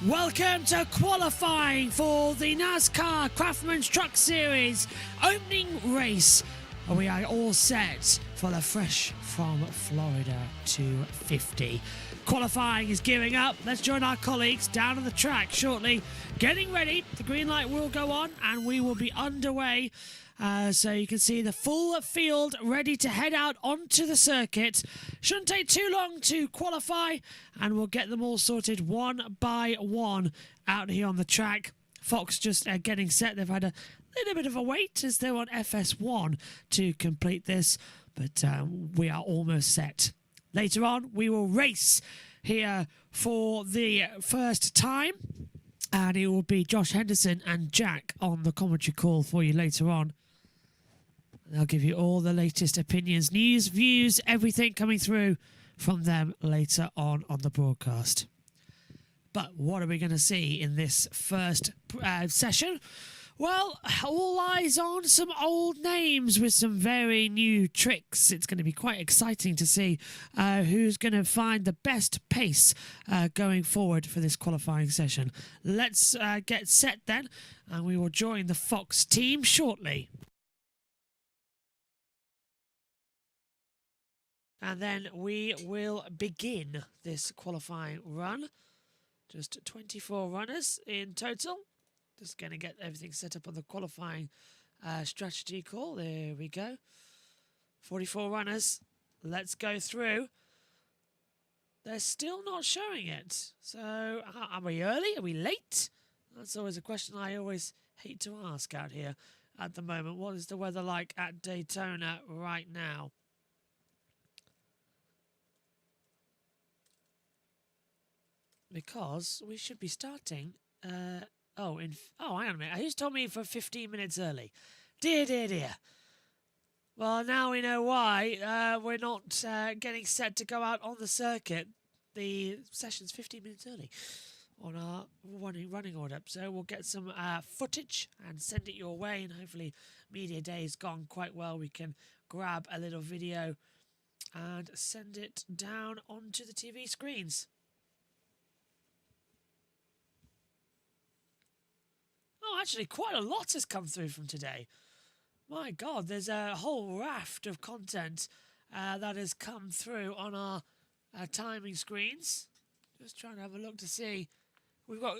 Welcome to qualifying for the NASCAR Craftsman's Truck Series opening race. We are all set for the Fresh from Florida 250. Qualifying is gearing up. Let's join our colleagues down on the track shortly. Getting ready. The green light will go on and we will be underway. So you can see the full field ready to head out onto the circuit. Shouldn't take too long to qualify, and we'll get them all sorted one by one out here on the track. Fox just getting set. They've had a little bit of a wait as they're on FS1 to complete this, but we are almost set. Later on, we will race here for the first time, and it will be Josh Henderson and Jack on the commentary call for you later on. They'll give you all the latest opinions, news, views, everything coming through from them later on the broadcast. But what are we going to see in this first session? Well, all eyes on some old names with some very new tricks. It's going to be quite exciting to see who's going to find the best pace going forward for this qualifying session. Let's get set then, and we will join the Fox team shortly. And then we will begin this qualifying run. Just 24 runners in total. Just going to get everything set up on the qualifying strategy call. There we go. 44 runners. Let's go through. They're still not showing it. So are we early? Are we late? That's always a question I always hate to ask out here at the moment. What is the weather like at Daytona right now? Because we should be starting. Hang on a minute. Who's told me for 15 minutes early? Dear, dear, dear. Well, now we know why we're not getting set to go out on the circuit. The session's 15 minutes early on our running order. So we'll get some footage and send it your way. And hopefully, Media Day's gone quite well. We can grab a little video and send it down onto the TV screens. Oh, actually, quite a lot has come through from today. My God, there's a whole raft of content that has come through on our timing screens. Just trying to have a look to see. We've got...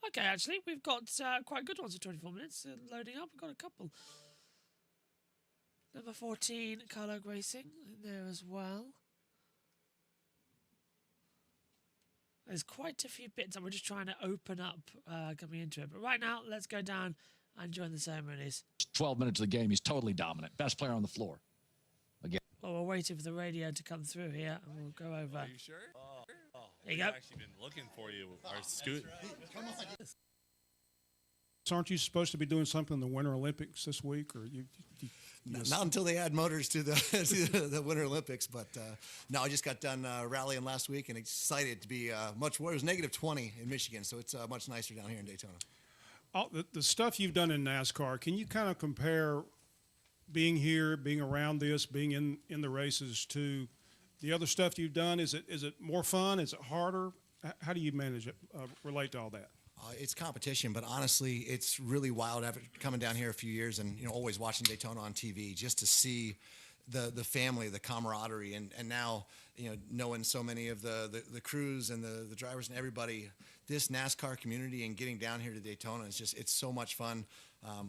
okay, actually, we've got quite good ones for 24 minutes. Loading up, we've got a couple. Number 14, Carlo Racing, in there as well. There's quite a few bits and we're just trying to open up coming into it. But right now, let's go down and join the ceremonies. 12 minutes of the game, he's totally dominant. Best player on the floor. Again. Well, we're waiting for the radio to come through here and we'll go over. Are you sure? There you go. I've actually been looking for you. Our scoot. Aren't you supposed to be doing something in the Winter Olympics this week? Or you not until they add motors to the Winter Olympics. But no, I just got done rallying last week and excited to be much warmer. It was -20 in Michigan, so it's much nicer down here in Daytona. The stuff you've done in NASCAR, can you kind of compare being here, being around this, being in the races to the other stuff you've done? Is it more fun? Is it harder? How do you manage it, relate to all that? It's competition, but honestly, it's really wild after coming down here a few years and always watching Daytona on TV just to see the family, the camaraderie, and now knowing so many of the crews and the drivers and everybody. This NASCAR community and getting down here to Daytona is it's so much fun.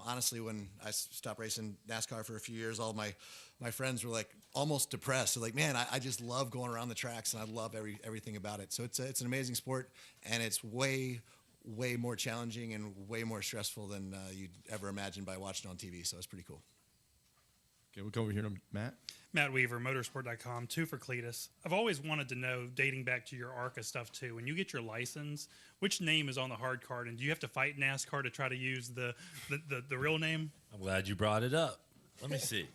Honestly, when I stopped racing NASCAR for a few years, all my friends were like almost depressed. They're like, man, I just love going around the tracks and I love everything about it. So it's an amazing sport, and it's way more challenging and way more stressful than you'd ever imagine by watching on TV. So it's pretty cool. Okay, we'll go over here to Matt. Matt Weaver, motorsport.com, 2 for Cletus. I've always wanted to know, dating back to your ARCA stuff too, when you get your license, which name is on the hard card, and do you have to fight NASCAR to try to use the real name? I'm glad you brought it up. Let me see.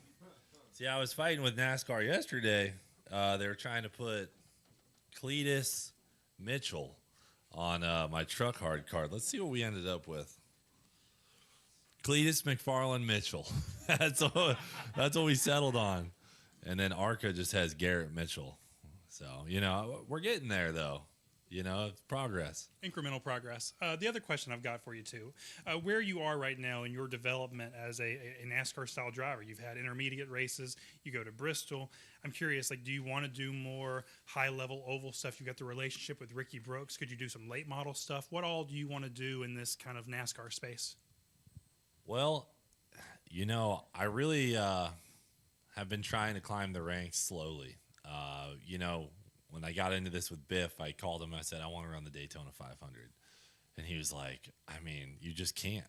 See, I was fighting with NASCAR yesterday. They were trying to put Cletus Mitchell on my truck hard card. Let's see what we ended up with. Cletus McFarland Mitchell. That's what we settled on. And then ARCA just has Garrett Mitchell. So, you know, we're getting there, though. You know, it's progress. Incremental progress. The other question I've got for you, too, where you are right now in your development as a NASCAR-style driver. You've had intermediate races. You go to Bristol. I'm curious, like, do you want to do more high-level oval stuff? You got the relationship with Ricky Brooks. Could you do some late model stuff? What all do you want to do in this kind of NASCAR space? Well, you know, I really have been trying to climb the ranks slowly. You know, when I got into this with Biff, I called him. I said, I want to run the Daytona 500. And he was like, I mean, you just can't.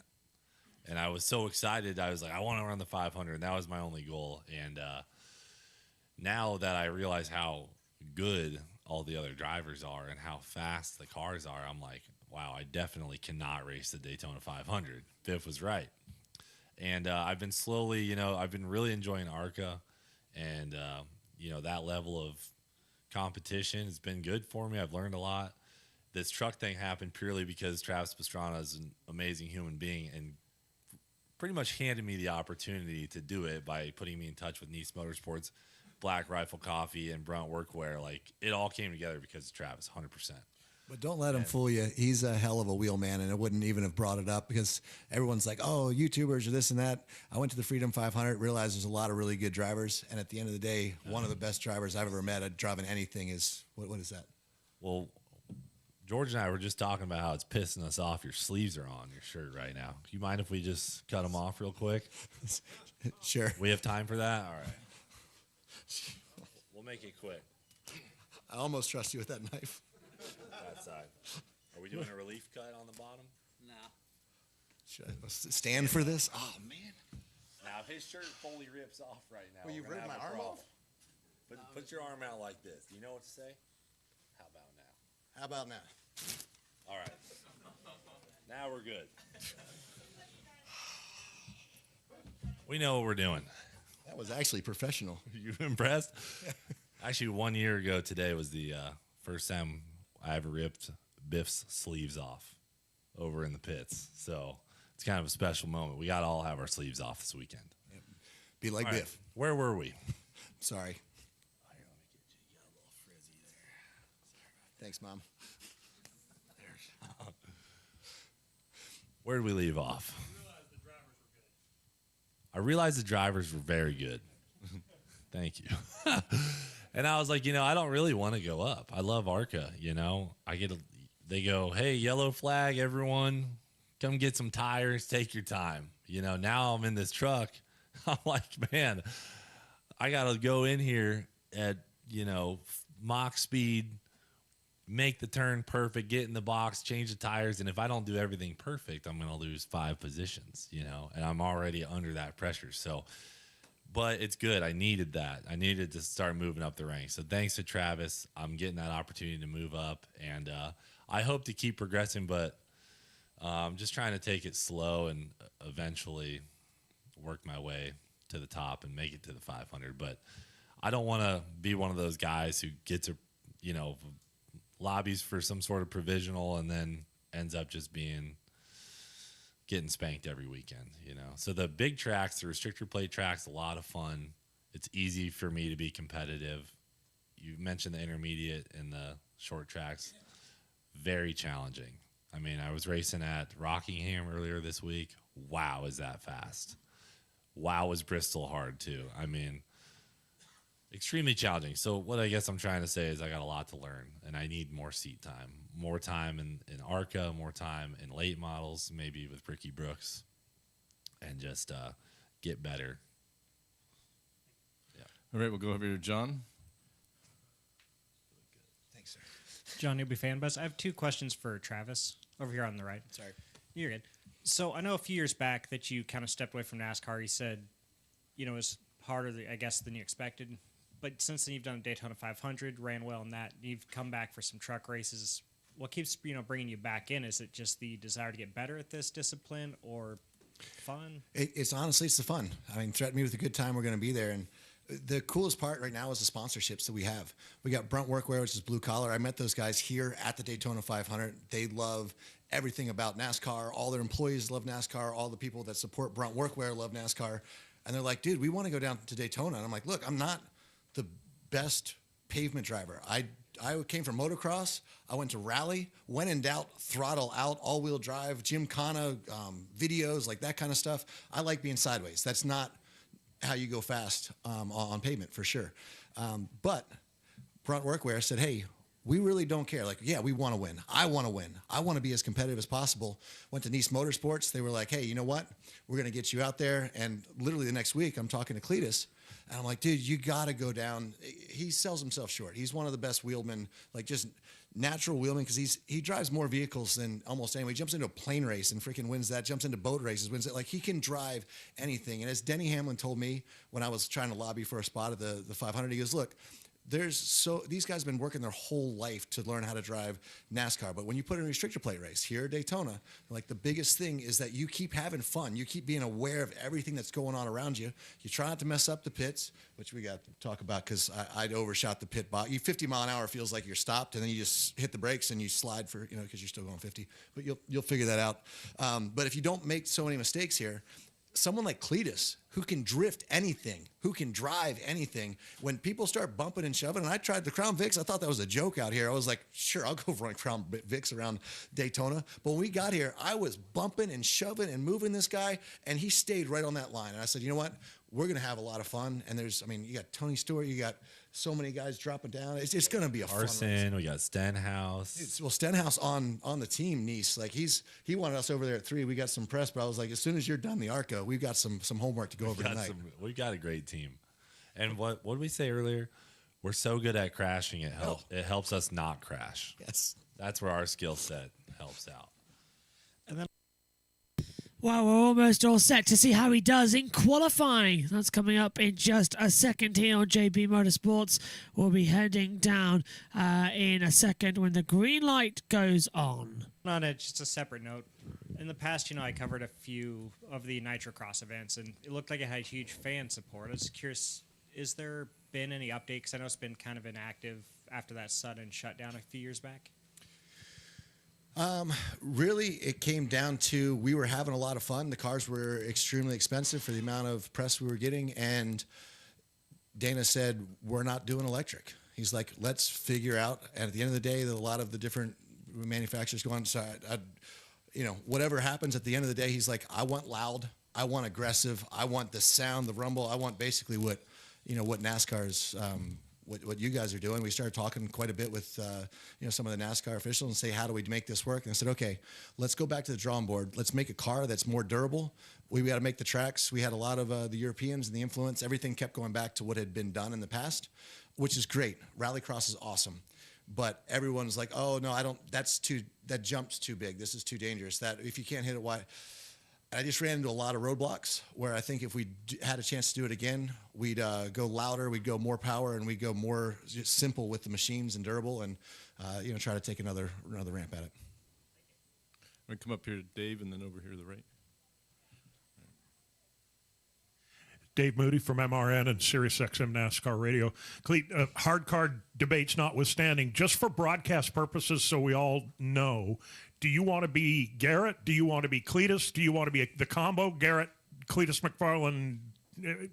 And I was so excited. I was like, I want to run the 500. And that was my only goal. And now that I realize how good all the other drivers are and how fast the cars are, I'm like, wow, I definitely cannot race the Daytona 500. Biff was right. And I've been slowly, you know, I've been really enjoying ARCA. And, you know, that level of competition has been good for me. I've learned a lot. This truck thing happened purely because Travis Pastrana is an amazing human being and pretty much handed me the opportunity to do it by putting me in touch with Nice Motorsports, Black Rifle Coffee, and Brunt Workwear. Like, it all came together because of Travis, 100%. But don't let him fool you. He's a hell of a wheel man, and I wouldn't even have brought it up because everyone's like, oh, YouTubers are this and that. I went to the Freedom 500, realized there's a lot of really good drivers, and at the end of the day, one of the best drivers I've ever met at driving anything is, what is that? Well, George and I were just talking about how it's pissing us off. Your sleeves are on your shirt right now. Do you mind if we just cut them off real quick? Sure. We have time for that? All right. We'll make it quick. I almost trust you with that knife. That side. Are we doing a relief cut on the bottom? No. Should I stand for this? Oh, man. Now, if his shirt fully rips off right now, Well, you we're gonna ripped have my a arm problem. off? Put your arm out like this. Do you know what to say? How about now? How about now? All right. Now we're good. We know what we're doing. That was actually professional. You impressed? Actually, 1 year ago today was the first time I ever ripped Biff's sleeves off over in the pits. So it's kind of a special moment. We got to all have our sleeves off this weekend. Yep. Be like All right. Biff. Where were we? Sorry. Thanks, Mom. Where did we leave off? I realized the drivers were very good. Thank you. And I was like, you know, I don't really want to go up. I love ARCA, you know. They go, hey, yellow flag, everyone, come get some tires, take your time. You know, now I'm in this truck. I'm like, man, I got to go in here at, you know, Mach speed, make the turn perfect, get in the box, change the tires. And if I don't do everything perfect, I'm going to lose 5 positions, you know, and I'm already under that pressure. So, but it's good. I needed that. I needed to start moving up the ranks. So thanks to Travis, I'm getting that opportunity to move up. And I hope to keep progressing, but I'm just trying to take it slow and eventually work my way to the top and make it to the 500. But I don't want to be one of those guys who gets a, you know, lobbies for some sort of provisional and then ends up just getting spanked every weekend, you know. So the big tracks, the restrictor plate tracks, a lot of fun. It's easy for me to be competitive. You mentioned the intermediate and the short tracks. Very challenging. I mean, I was racing at Rockingham earlier this week. Wow, is that fast. Wow, was Bristol hard too. I mean, extremely challenging. So what I guess I'm trying to say is I got a lot to learn, and I need more seat time. More time in ARCA, more time in late models, maybe with Ricky Brooks, and just get better. Yeah. All right, we'll go over here to John. Thanks, sir. John Newby Fanbuzz. I have 2 questions for Travis over here on the right. Sorry. You're good. So I know a few years back that you kind of stepped away from NASCAR. You said, you know, it was harder, I guess, than you expected. But since then, you've done a Daytona 500, ran well in that. You've come back for some truck races. What keeps, you know, bringing you back in? Is it just the desire to get better at this discipline, or fun? It's honestly, it's the fun. I mean, threaten me with a good time, we're going to be there. And the coolest part right now is the sponsorships that we have. We got Brunt Workwear, which is blue collar. I met those guys here at the Daytona 500. They love everything about NASCAR. All their employees love NASCAR. All the people that support Brunt Workwear love NASCAR. And they're like, dude, we want to go down to Daytona. And I'm like, look, I'm not the best pavement driver. I came from motocross. I went to rally. When in doubt, throttle out, all-wheel drive, Gymkhana, videos, like that kind of stuff. I like being sideways. That's not how you go fast on pavement, for sure. But Brunt Workwear said, hey, we really don't care. Like, yeah, we want to win. I want to win. I want to be as competitive as possible. Went to NASCAR. They were like, hey, you know what? We're going to get you out there. And literally the next week, I'm talking to Cletus. And I'm like, dude, you got to go down. He sells himself short. He's one of the best wheelmen, like just natural wheelman, because he drives more vehicles than almost anyone. He jumps into a plane race and freaking wins that, jumps into boat races, wins it. Like, he can drive anything. And as Denny Hamlin told me when I was trying to lobby for a spot at the 500, he goes, look, these guys have been working their whole life to learn how to drive NASCAR. But when you put in a restrictor plate race here at Daytona, like, the biggest thing is that you keep having fun. You keep being aware of everything that's going on around you. You try not to mess up the pits, which we got to talk about because I'd overshot the pit box. 50 mile an hour feels like you're stopped, and then you just hit the brakes and you slide for, because you're still going 50. But you'll figure that out. But if you don't make so many mistakes here, someone like Cletus, who can drift anything, who can drive anything, when people start bumping and shoving, and I tried the Crown Vics, I thought that was a joke out here. I was like, sure, I'll go run Crown Vics around Daytona. But when we got here, I was bumping and shoving and moving this guy, and he stayed right on that line. And I said, you know what? We're going to have a lot of fun. And you got Tony Stewart, you got so many guys dropping down. It's going to be a fun race. We got Stenhouse. Stenhouse on the team, Nice. Like, he wanted us over there at 3. We got some press, but I was like, as soon as you're done the ARCA, we've got some homework to go over tonight. We've got a great team. And what did we say earlier? We're so good at crashing, it helps us not crash. Yes. That's where our skill set helps out. Well, we're almost all set to see how he does in qualifying. That's coming up in just a second here on JB Motorsports. We'll be heading down in a second when the green light goes on. On just a separate note, in the past, I covered a few of the Nitrocross events, and it looked like it had huge fan support. I was curious, is there been any update? Because I know it's been kind of inactive after that sudden shutdown a few years back. Really, it came down to, we were having a lot of fun. The cars were extremely expensive for the amount of press we were getting, and Dana said, we're not doing electric. He's like, let's figure out. And at the end of the day, a lot of the different manufacturers go on. So whatever happens at the end of the day, he's like, I want loud, I want aggressive, I want the sound, the rumble, I want basically what NASCAR's what you guys are doing. We started talking quite a bit with some of the NASCAR officials and say, how do we make this work? And I said, okay, let's go back to the drawing board. Let's make a car that's more durable. We got to make the tracks. We had a lot of the Europeans and the influence. Everything kept going back to what had been done in the past, which is great. Rallycross is awesome. But everyone's like, oh, no, that jump's too big. This is too dangerous. That if you can't hit it, why? I just ran into a lot of roadblocks where I think if we had a chance to do it again, we'd go louder, we'd go more power, and we'd go more just simple with the machines and durable, and try to take another ramp at it. I'm going to come up here to Dave and then over here to the right. Dave Moody from MRN and SiriusXM NASCAR Radio. Cleet, hard card debates notwithstanding, just for broadcast purposes so we all know, do you want to be Garrett? Do you want to be Cletus? Do you want to be the combo Garrett, Cletus, McFarland,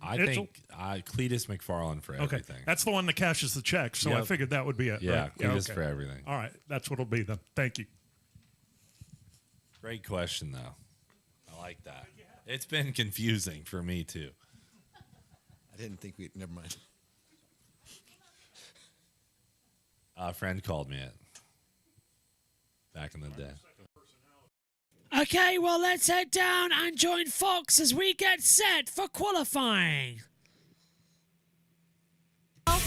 I think Cletus McFarland for everything. Okay. That's the one that cashes the check, so I figured that would be it. Yeah, right? Cletus for everything. All right, that's what it'll be then. Thank you. Great question, though. I like that. It's been confusing for me, too. I didn't think never mind. A friend called me it back in the day. Okay, well, let's head down and join Fox as we get set for qualifying. How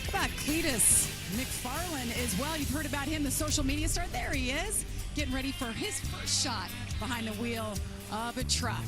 about Cletus McFarland as well? You've heard about him, the social media star. There he is, getting ready for his first shot behind the wheel of a truck.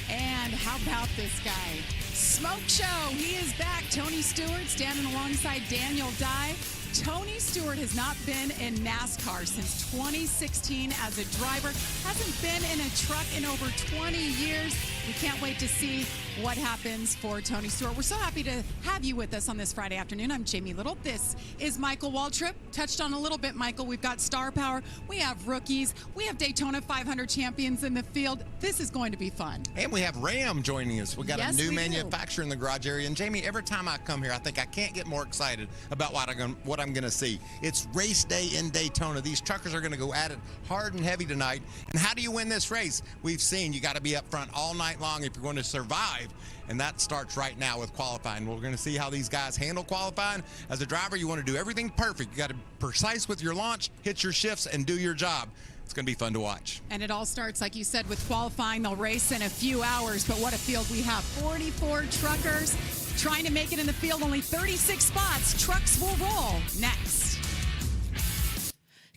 And how about this guy? Smoke Show, he is back. Tony Stewart standing alongside Daniel Dye. Tony Stewart has not been in NASCAR since 2016 as a driver. Hasn't been in a truck in over 20 years. We can't wait to see what happens for Tony Stewart. We're so happy to have you with us on this Friday afternoon. I'm Jamie Little. This is Michael Waltrip. Touched on a little bit, Michael. We've got star power. We have rookies. We have Daytona 500 champions in the field. This is going to be fun. And we have Ram joining us. We got Yes, a new we do. manufacturer in the garage area. And Jamie, every time I come here, I think I can't get more excited about what I'm going to see. It's race day in Daytona. These truckers are going to go at it hard and heavy tonight. And how do you win this race? We've seen you got to be up front all night long if you're going to survive. And that starts right now with qualifying. We're going to see how these guys handle qualifying. As a driver, you want to do everything perfect. You got to be precise with your launch, hit your shifts, and do your job. It's going to be fun to watch. And it all starts, like you said, with qualifying. They'll race in a few hours, but what a field we have. 44 truckers trying to make it in the field. Only 36 spots. Trucks will roll next.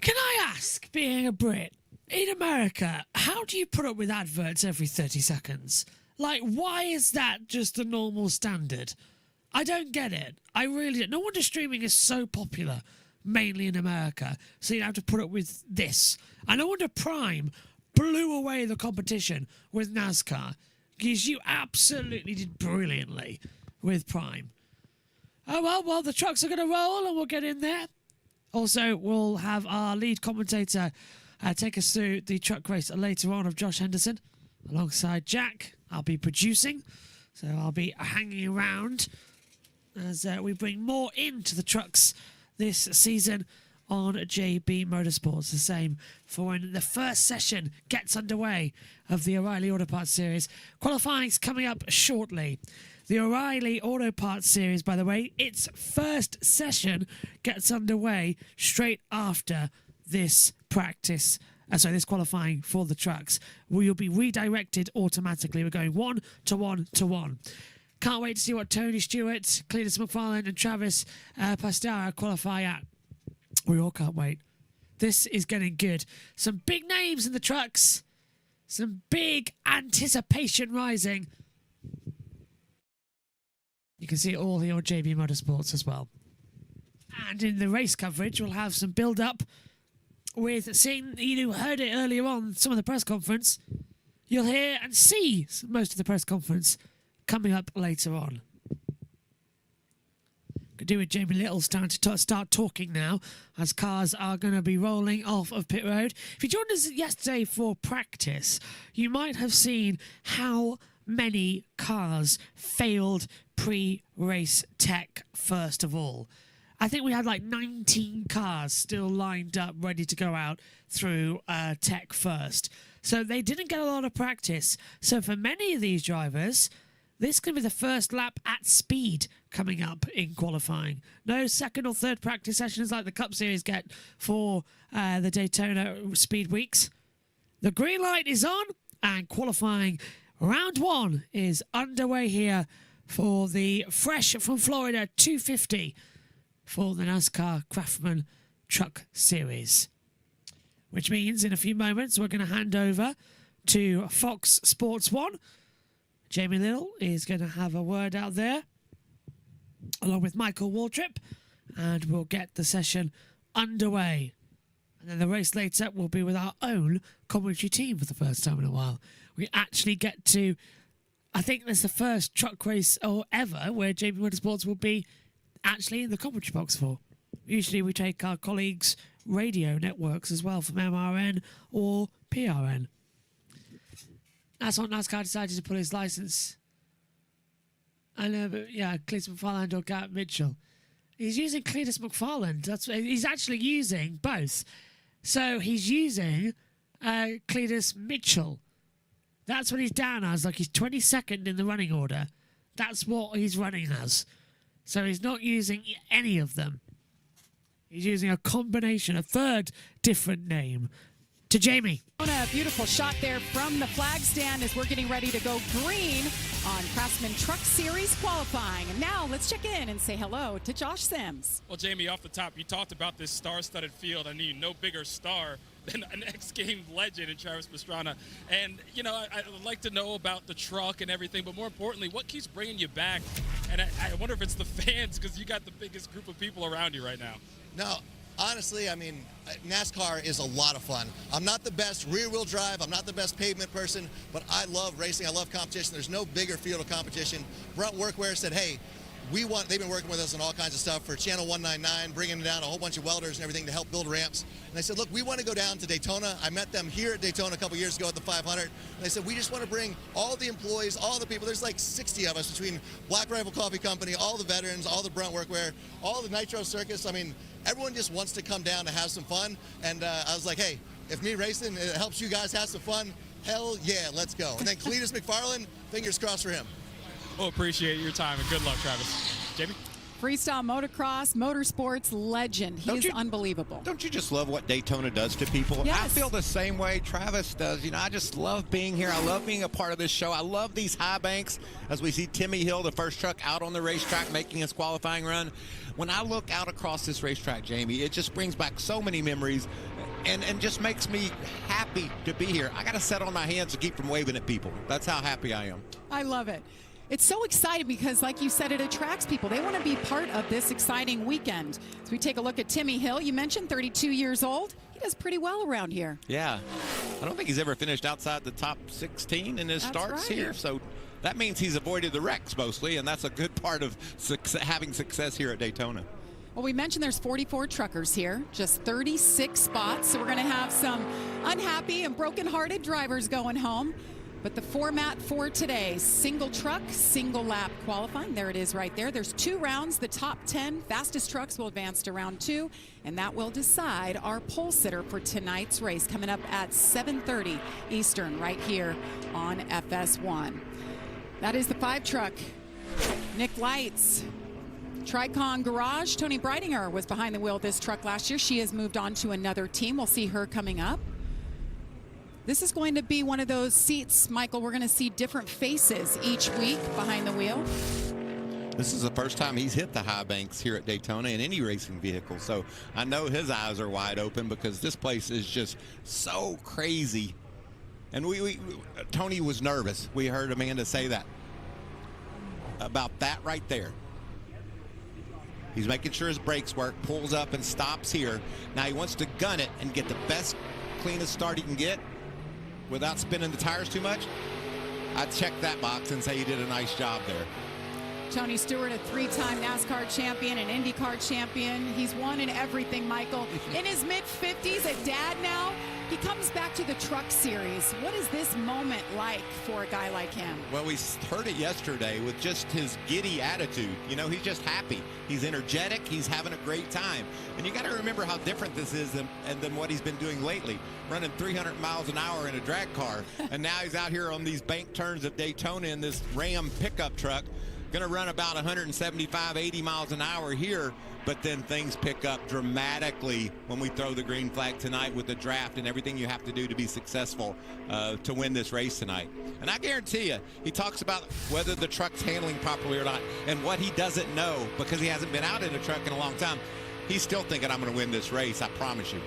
Can I ask, being a Brit, in America, how do you put up with adverts every 30 seconds? Like, why is that just the normal standard? I don't get it. I really don't. No wonder streaming is so popular, mainly in America. So you have to put up with this. And no wonder Prime blew away the competition with NASCAR, because you absolutely did brilliantly with Prime. Oh, well, the trucks are going to roll and we'll get in there. Also, we'll have our lead commentator take us through the truck race later on of Josh Henderson alongside Jack. I'll be producing, so I'll be hanging around as we bring more into the trucks this season on JB Motorsports. The same for when the first session gets underway of the O'Reilly Auto Parts Series. Qualifying's coming up shortly. The O'Reilly Auto Parts Series, by the way, its first session gets underway straight after this practice. This qualifying for the trucks. We'll be redirected automatically. We're going 1-to-1-to-1. Can't wait to see what Tony Stewart, Cletus McFarlane and Travis Pastara qualify at. We all can't wait. This is getting good. Some big names in the trucks. Some big anticipation rising. You can see it all here on JB Motorsports as well. And in the race coverage, we'll have some build-up with seeing, you heard it earlier on, some of the press conference. You'll hear and see most of the press conference coming up later on. Could do with Jamie Little starting to start talking now, as cars are going to be rolling off of pit road. If you joined us yesterday for practice, you might have seen how many cars failed pre-race tech first of all. I think we had like 19 cars still lined up, ready to go out through tech first. So they didn't get a lot of practice. So for many of these drivers, this could be the first lap at speed coming up in qualifying. No second or third practice sessions like the Cup Series get for the Daytona Speed Weeks. The green light is on, and qualifying round 1 is underway here for the Fresh from Florida 250 for the NASCAR Craftsman Truck Series. Which means in a few moments we're going to hand over to Fox Sports 1. Jamie Little is going to have a word out there along with Michael Waltrip, and we'll get the session underway. And then the race later will be with our own commentary team for the first time in a while. We actually get to, I think that's the first truck race ever where JB Motorsports will be actually in the commentary box for. Usually we take our colleagues' radio networks as well from MRN or PRN. That's what NASCAR decided to put his license. I know, but yeah, Cletus McFarland or Garrett Mitchell. He's using Cletus McFarland. He's actually using both. So he's using Cletus Mitchell. That's what he's down as. Like he's 22nd in the running order. That's what he's running as. So he's not using any of them. He's using a combination, a third different name. To Jamie. A beautiful shot there from the flag stand as we're getting ready to go green on Craftsman Truck Series qualifying. And now let's check in and say hello to Josh Sims. Well, Jamie, off the top, you talked about this star-studded field. I need no bigger star than an X-Games legend in Travis Pastrana. And, I'd like to know about the truck and everything, but more importantly, what keeps bringing you back? And I wonder if it's the fans, because you got the biggest group of people around you right now. No, Honestly, I mean, NASCAR is a lot of fun. I'm not the best rear-wheel drive. I'm not the best pavement person, but I love racing. I love competition. There's no bigger field of competition. Brunt Workwear said, hey, they've been working with us on all kinds of stuff for Channel 199, bringing down a whole bunch of welders and everything to help build ramps. And I said, look, we want to go down to Daytona. I met them here at Daytona a couple years ago at the 500. And I said, we just want to bring all the employees, all the people. There's like 60 of us between Black Rifle Coffee Company, all the veterans, all the Brunt Workwear, all the Nitro Circus. I mean, everyone just wants to come down to have some fun. And I was like, hey, if me racing, it helps you guys have some fun, hell yeah, let's go. And then Cletus McFarland, fingers crossed for him. Well, appreciate your time and good luck, Travis. JB? Freestyle motocross, motorsports legend. He is unbelievable. Don't you just love what Daytona does to people? Yes. I feel the same way Travis does. You know, I just love being here. I love being a part of this show. I love these high banks. As we see Timmy Hill, the first truck out on the racetrack, making his qualifying run. When I look out across this racetrack, Jamie, it just brings back so many memories and just makes me happy to be here. I got to sit on my hands to keep from waving at people. That's how happy I am. I love it. It's so exciting because, like you said, it attracts people. They want to be part of this exciting weekend. As we take a look at Timmy Hill, you mentioned 32 years old. He does pretty well around here. Yeah. I don't think he's ever finished outside the top 16 in his starts here. So that means he's avoided the wrecks mostly, and that's a good part of having success here at Daytona. Well, we mentioned there's 44 truckers here, just 36 spots. So we're going to have some unhappy and broken-hearted drivers going home. But the format for today, single truck, single lap qualifying. There it is right there. There's 2 rounds. The top 10 fastest trucks will advance to round 2, and that will decide our pole sitter for tonight's race coming up at 7:30 Eastern right here on FS1. That is the 5 truck. Nick Lights. Tricon Garage. Tony Breidinger was behind the wheel of this truck last year. She has moved on to another team. We'll see her coming up. This is going to be one of those seats, Michael, we're going to see different faces each week behind the wheel. This is the first time he's hit the high banks here at Daytona in any racing vehicle. So I know his eyes are wide open because this place is just so crazy. And Tony was nervous. We heard Amanda say that. About that right there. He's making sure his brakes work, pulls up and stops here. Now he wants to gun it and get the best, cleanest start he can get without spinning the tires too much. I'd check that box and say he did a nice job there. Tony Stewart, a 3-time NASCAR champion, an IndyCar champion. He's won in everything, Michael. In his mid-50s, a dad now, he comes back to the Truck Series. What is this moment like for a guy like him? Well, we heard it yesterday with just his giddy attitude. You know, he's just happy. He's energetic. He's having a great time. And you got to remember how different this is than what he's been doing lately, running 300 miles an hour in a drag car. And now he's out here on these bank turns at Daytona in this Ram pickup truck. Going to run about 175, 80 miles an hour here, but then things pick up dramatically when we throw the green flag tonight with the draft and everything you have to do to be successful to win this race tonight. And I guarantee you, he talks about whether the truck's handling properly or not and what he doesn't know because he hasn't been out in a truck in a long time. He's still thinking, I'm going to win this race, I promise you.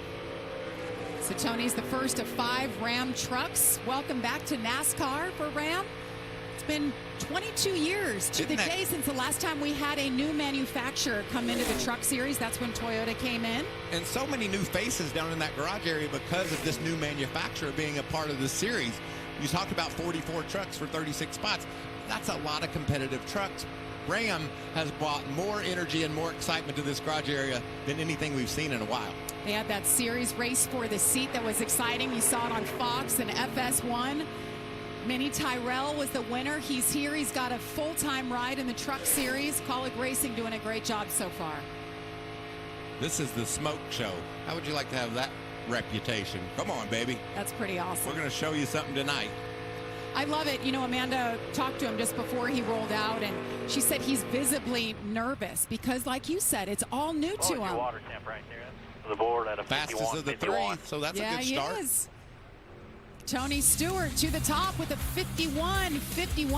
So Tony's the first of 5 Ram trucks. Welcome back to NASCAR for Ram. It's been 22 years to the day since the last time we had a new manufacturer come into the Truck Series. That's when Toyota came in. And so many new faces down in that garage area because of this new manufacturer being a part of the series. You talked about 44 trucks for 36 spots. That's a lot of competitive trucks. Ram has brought more energy and more excitement to this garage area than anything we've seen in a while. They had that series race for the seat that was exciting. You saw it on Fox and FS1. Minnie Tyrell was the winner. He's here. He's got a full-time ride in the Truck Series. Kaulig Racing doing a great job so far. This is the smoke show. How would you like to have that reputation? Come on, baby. That's pretty awesome. We're going to show you something tonight. I love it. You know, Amanda talked to him just before he rolled out, and she said he's visibly nervous because, like you said, it's all new to him. Water temp right there. The board at a fastest of the 3, so that's a good start. He is. Tony Stewart to the top with a 51-51.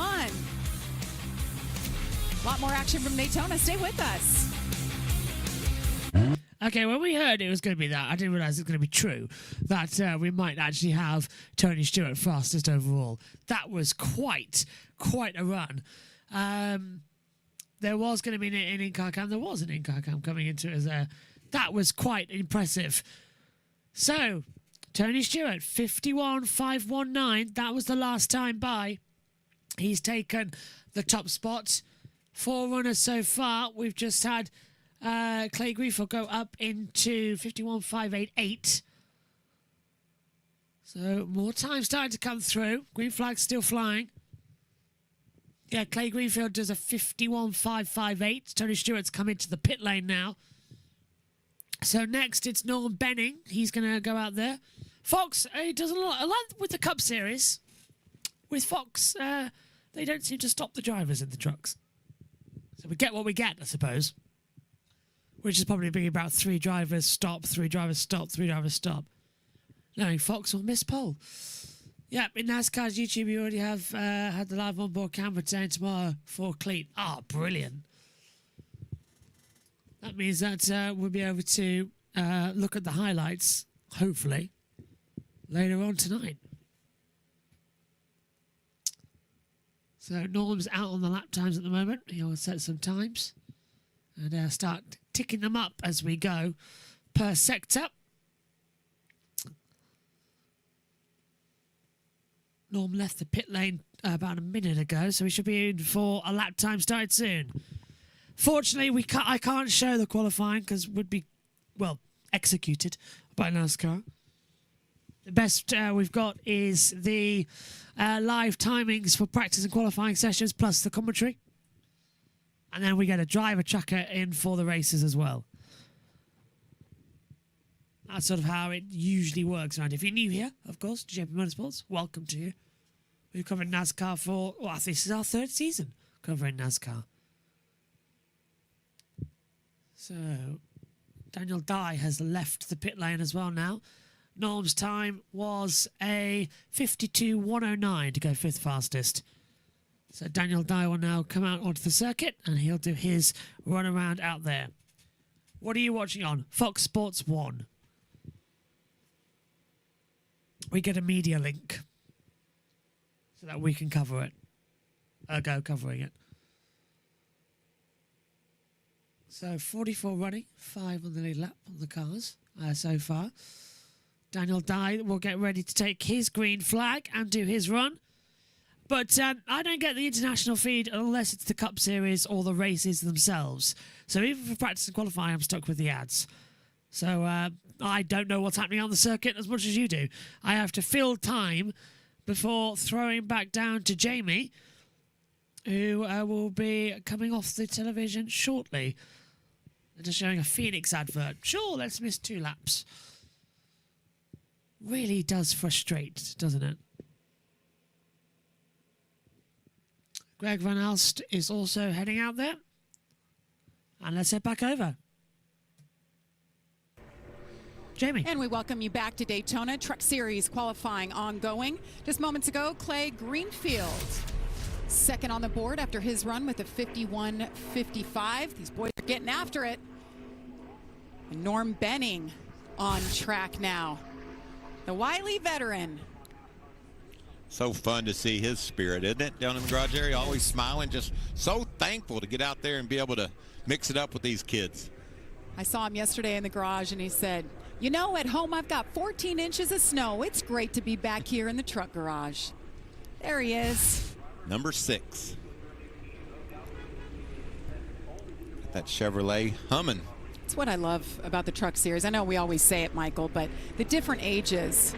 A lot more action from Daytona. Stay with us. Okay, when we heard it was going to be that, I didn't realize it was going to be true, that we might actually have Tony Stewart fastest overall. That was quite a run. There was going to be an in-car cam. There was an in-car cam coming into it as That was quite impressive. So, Tony Stewart, 51.519. That was the last time by. He's taken the top spot. 4 runners so far. We've just had Clay Greenfield go up into 51.588. So, more time starting to come through. Green flag's still flying. Yeah, Clay Greenfield does a 51.558. Tony Stewart's come into the pit lane now. So next it's Norm Benning. He's going to go out there. Fox, he does a lot with the Cup Series. With Fox, they don't seem to stop the drivers in the trucks. So we get what we get, I suppose. Which is probably being about 3 drivers stop, 3 drivers stop, 3 drivers stop. No, Fox will miss pole. Yep, in NASCAR's YouTube, you already have had the live onboard camera today and tomorrow for Cleat. Ah, brilliant. That means that we'll be able to look at the highlights, hopefully, later on tonight. So Norm's out on the lap times at the moment. He'll set some times and start ticking them up as we go per sector. Norm left the pit lane about a minute ago, so we should be in for a lap time started soon. Fortunately, I can't show the qualifying because it would be, well, executed by NASCAR. The best we've got is the live timings for practice and qualifying sessions plus the commentary. And then we get a driver tracker in for the races as well. That's sort of how it usually works around. If you're new here, of course, to JB Motorsports, welcome to you. We've covered NASCAR for, well, this is our 3rd season covering NASCAR. So, Daniel Dye has left the pit lane as well now. Norm's time was a 52.109 to go 5th fastest. So Daniel Dye will now come out onto the circuit and he'll do his run around out there. What are you watching on? Fox Sports 1. We get a media link so that we can cover it. Go covering it. So 44 running, 5 on the lead lap on the cars so far. Daniel Dye will get ready to take his green flag and do his run. But I don't get the international feed unless it's the Cup Series or the races themselves. So even for practice and qualifying, I'm stuck with the ads. So I don't know what's happening on the circuit as much as you do. I have to fill time before throwing back down to Jamie, who will be coming off the television shortly. They're just showing a Phoenix advert. Sure, let's miss 2 laps. Really does frustrate, doesn't it? Greg Van Alst is also heading out there. And let's head back over. Jamie. And we welcome you back to Daytona. Truck Series qualifying ongoing. Just moments ago, Clay Greenfield, 2nd on the board after his run with a 51.55. These boys are getting after it. And Norm Benning on track now. The wily veteran. So fun to see his spirit, isn't it? Down in the garage area, always smiling, just so thankful to get out there and be able to mix it up with these kids. I saw him yesterday in the garage and he said, you know, at home I've got 14 inches of snow. It's great to be back here in the truck garage. There he is. Number 6. That Chevrolet humming. It's what I love about the Truck Series. I know we always say it, Michael, but the different ages,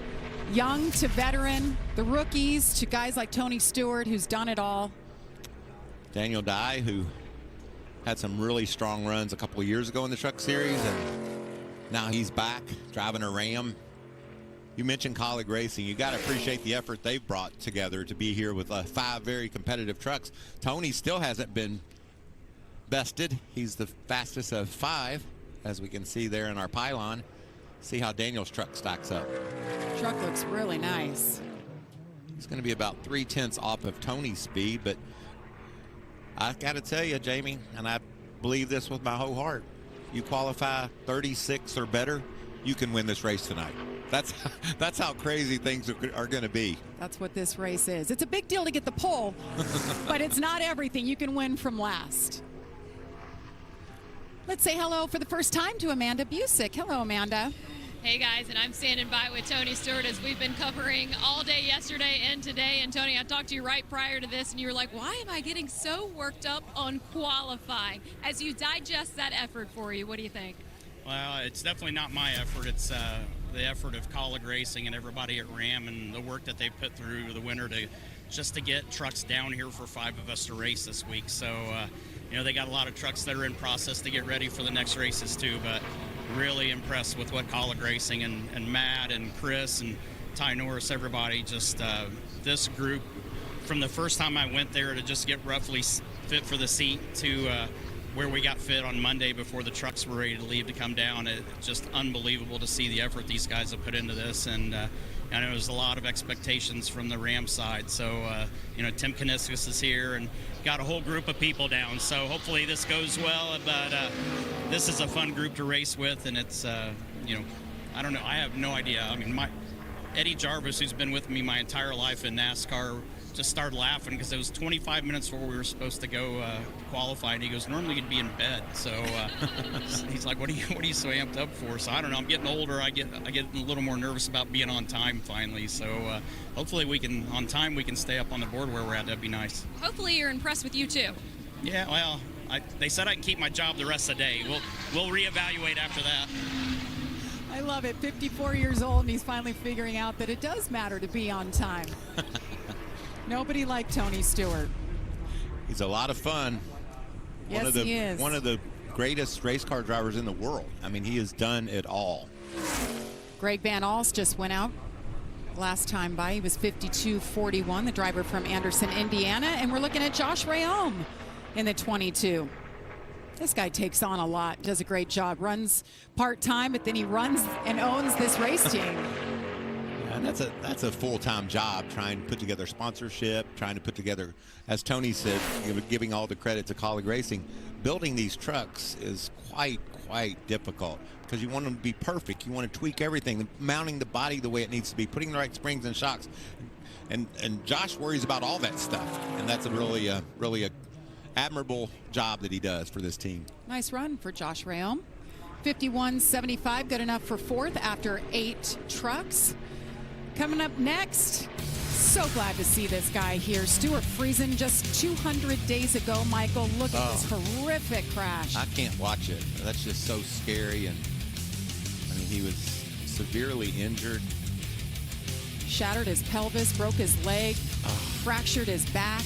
young to veteran, the rookies to guys like Tony Stewart, who's done it all. Daniel Dye, who had some really strong runs a couple of years ago in the Truck Series, and now he's back driving a Ram. You mentioned colleague racing. You got to appreciate the effort they've brought together to be here with 5 very competitive trucks. Tony still hasn't been bested. He's the fastest of 5, as we can see there in our pylon. See how Daniel's truck stacks up. Truck looks really nice. He's going to be about 3/10 off of Tony's speed, but I got to tell you, Jamie, and I believe this with my whole heart, you qualify 36 or better, you can win this race tonight. That's how crazy things are going to be. That's what this race is. It's a big deal to get the pole, but it's not everything. You can win from last. Let's say hello for the first time to Amanda Busick. Hello, Amanda. Hey guys, and I'm standing by with Tony Stewart as we've been covering all day yesterday and today. And Tony, I talked to you right prior to this, and you were like, why am I getting so worked up on qualifying? As you digest that effort for you, what do you think? Well, it's definitely not my effort. It's the effort of Colleague Racing and everybody at Ram and the work that they put through the winter to get trucks down here for 5 of us to race this week. So, you know, they got a lot of trucks that are in process to get ready for the next races too, but really impressed with what Colleague Racing and Matt and Chris and Ty Norris, everybody, just this group, from the first time I went there to just get roughly fit for the seat to where we got fit on Monday before the trucks were ready to leave to come down. It's just unbelievable to see the effort these guys have put into this, and I know there's a lot of expectations from the Ram side. So, you know, Tim Kaniskis is here and got a whole group of people down. So hopefully this goes well, but this is a fun group to race with, and it's, you know, I don't know. I have no idea. I mean, Eddie Jarvis, who's been with me my entire life in NASCAR, just started laughing because it was 25 minutes before we were supposed to go qualify, and he goes, normally you'd be in bed. So he's like, what are you so amped up for? So I don't know, I'm getting older. I get a little more nervous about being on time finally. So hopefully we can stay up on the board where we're at. That'd be nice. Hopefully you're impressed with you too. Yeah, well, they said I can keep my job the rest of the day. We'll reevaluate after that. I love it. 54 years old, and he's finally figuring out that it does matter to be on time. Nobody like Tony Stewart. He's a lot of fun. Yes, he is. One of the greatest race car drivers in the world. I mean, he has done it all. Greg Van Alst just went out last time by. He was 52-41, the driver from Anderson, Indiana. And we're looking at Josh Rayom in the 22. This guy takes on a lot, does a great job, runs part-time, but then he runs and owns this race team. And that's a full-time job, trying to put together sponsorship, trying to put together, as Tony said, giving all the credit to Colleague Racing. Building these trucks is quite difficult because you want them to be perfect. You want to tweak everything, mounting the body the way it needs to be, putting the right springs and shocks. And Josh worries about all that stuff, and that's a really admirable job that he does for this team. Nice run for Josh Rayom. 51.75, good enough for 4th after 8 trucks. Coming up next, so glad to see this guy here. Stuart Friesen just 200 days ago, Michael. Look at this horrific crash. I can't watch it. That's just so scary. And I mean, he was severely injured. Shattered his pelvis, broke his leg, fractured his back.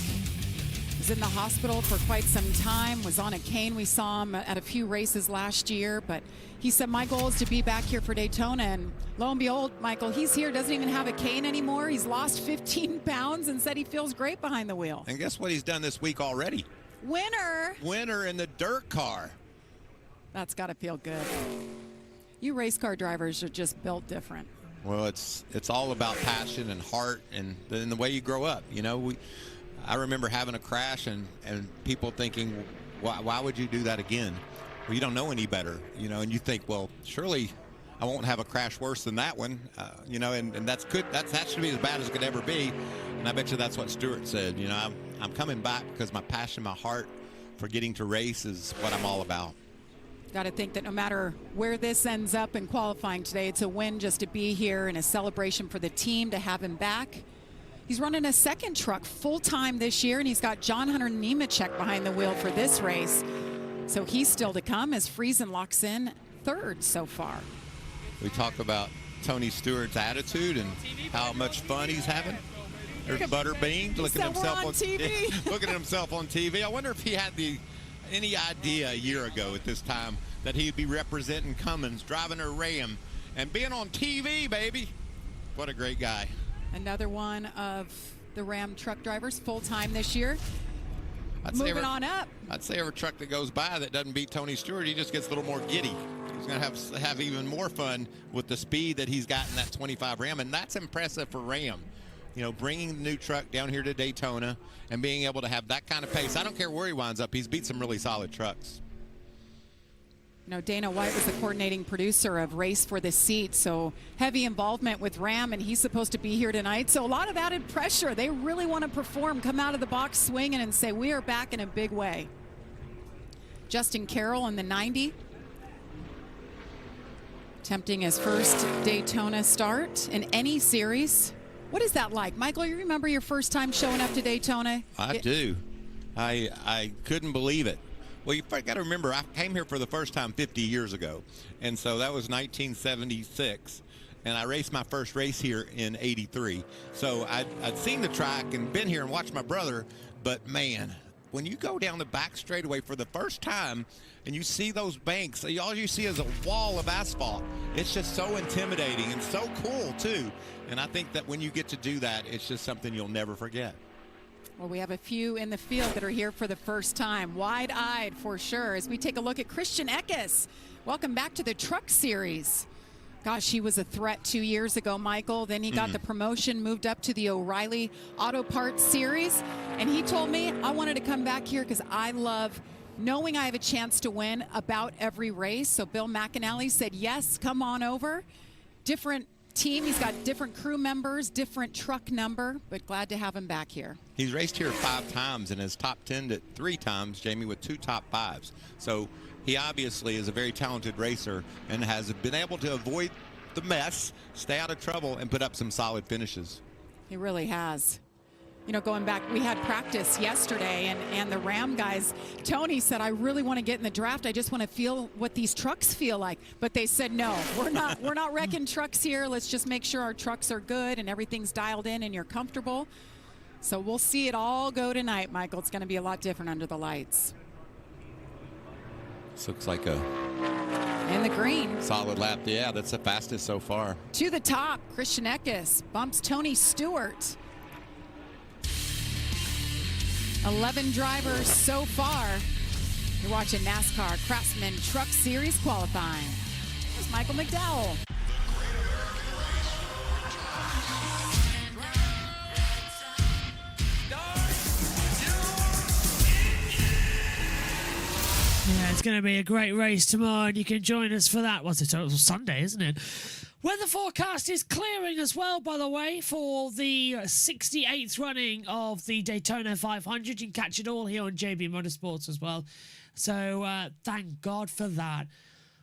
Was in the hospital for quite some time, was on a cane. We saw him at a few races last year, but he said, my goal is to be back here for Daytona. And lo and behold, Michael, he's here, doesn't even have a cane anymore. He's lost 15 pounds and said he feels great behind the wheel. And guess what he's done this week already? Winner in the dirt car. That's got to feel good. You race car drivers are just built different. Well, it's all about passion and heart and the way you grow up. You know, I remember having a crash and people thinking, why would you do that again? Well, you don't know any better, you know, and you think, well, surely I won't have a crash worse than that one, you know, and that's good. That should be as bad as it could ever be. And I bet you that's what Stuart said. You know, I'm coming back because my passion, my heart for getting to race is what I'm all about. Got to think that no matter where this ends up in qualifying today, it's a win just to be here and a celebration for the team to have him back. He's running a second truck full-time this year, and he's got John Hunter Nemechek behind the wheel for this race. So he's still to come as Friesen locks in 3rd so far. We talk about Tony Stewart's attitude and how much fun he's having. There's Butterbean looking at himself on TV. Looking at himself on TV. I wonder if he had any idea a year ago at this time that he'd be representing Cummins, driving a Ram, and being on TV, baby. What a great guy. Another one of the Ram truck drivers full-time this year. Moving on up. I'd say every truck that goes by that doesn't beat Tony Stewart, he just gets a little more giddy. He's going to have even more fun with the speed that he's got in that 25 Ram, and that's impressive for Ram. You know, bringing the new truck down here to Daytona and being able to have that kind of pace. I don't care where he winds up. He's beat some really solid trucks. You know, Dana White was the coordinating producer of Race for the Seat, so heavy involvement with Ram, and he's supposed to be here tonight. So a lot of added pressure. They really want to perform, come out of the box swinging and say, we are back in a big way. Justin Carroll in the 90. Attempting his first Daytona start in any series. What is that like? Michael, you remember your first time showing up to Daytona? I do. I couldn't believe it. Well, you got to remember, I came here for the first time 50 years ago, and so that was 1976. And I raced my first race here in 83. So I'd seen the track and been here and watched my brother, but man, when you go down the back straightaway for the first time and you see those banks, all you see is a wall of asphalt. It's just so intimidating and so cool too. And I think that when you get to do that, it's just something you'll never forget. Well, we have a few in the field that are here for the first time. Wide-eyed for sure as we take a look at Christian Eckes. Welcome back to the Truck Series. Gosh, he was a threat 2 years ago, Michael. Then he got the promotion, moved up to the O'Reilly Auto Parts Series. And he told me I wanted to come back here because I love knowing I have a chance to win about every race. So Bill McAnally said, yes, come on over. Different team. He's got different crew members, different truck number, but glad to have him back here. He's raced here 5 times and has top 10'd it 3 times, Jamie, with 2 top 5s. So he obviously is a very talented racer and has been able to avoid the mess, stay out of trouble, and put up some solid finishes. He really has. You know, going back, we had practice yesterday, and the Ram guys, Tony said, I really want to get in the draft. I just want to feel what these trucks feel like. But they said, no, we're not wrecking trucks here. Let's just make sure our trucks are good and everything's dialed in and you're comfortable. So we'll see it all go tonight, Michael. It's going to be a lot different under the lights. This looks like a in the green. Solid lap. Yeah, that's the fastest so far. To the top, Christian Eckes bumps Tony Stewart. 11 drivers so far. You're watching NASCAR Craftsman Truck Series qualifying. Here's Michael McDowell. Yeah, it's going to be a great race tomorrow, and you can join us for that. What's it? It's Sunday, isn't it? Weather forecast is clearing as well, by the way, for the 68th running of the Daytona 500. You can catch it all here on JB Motorsports as well. So thank God for that.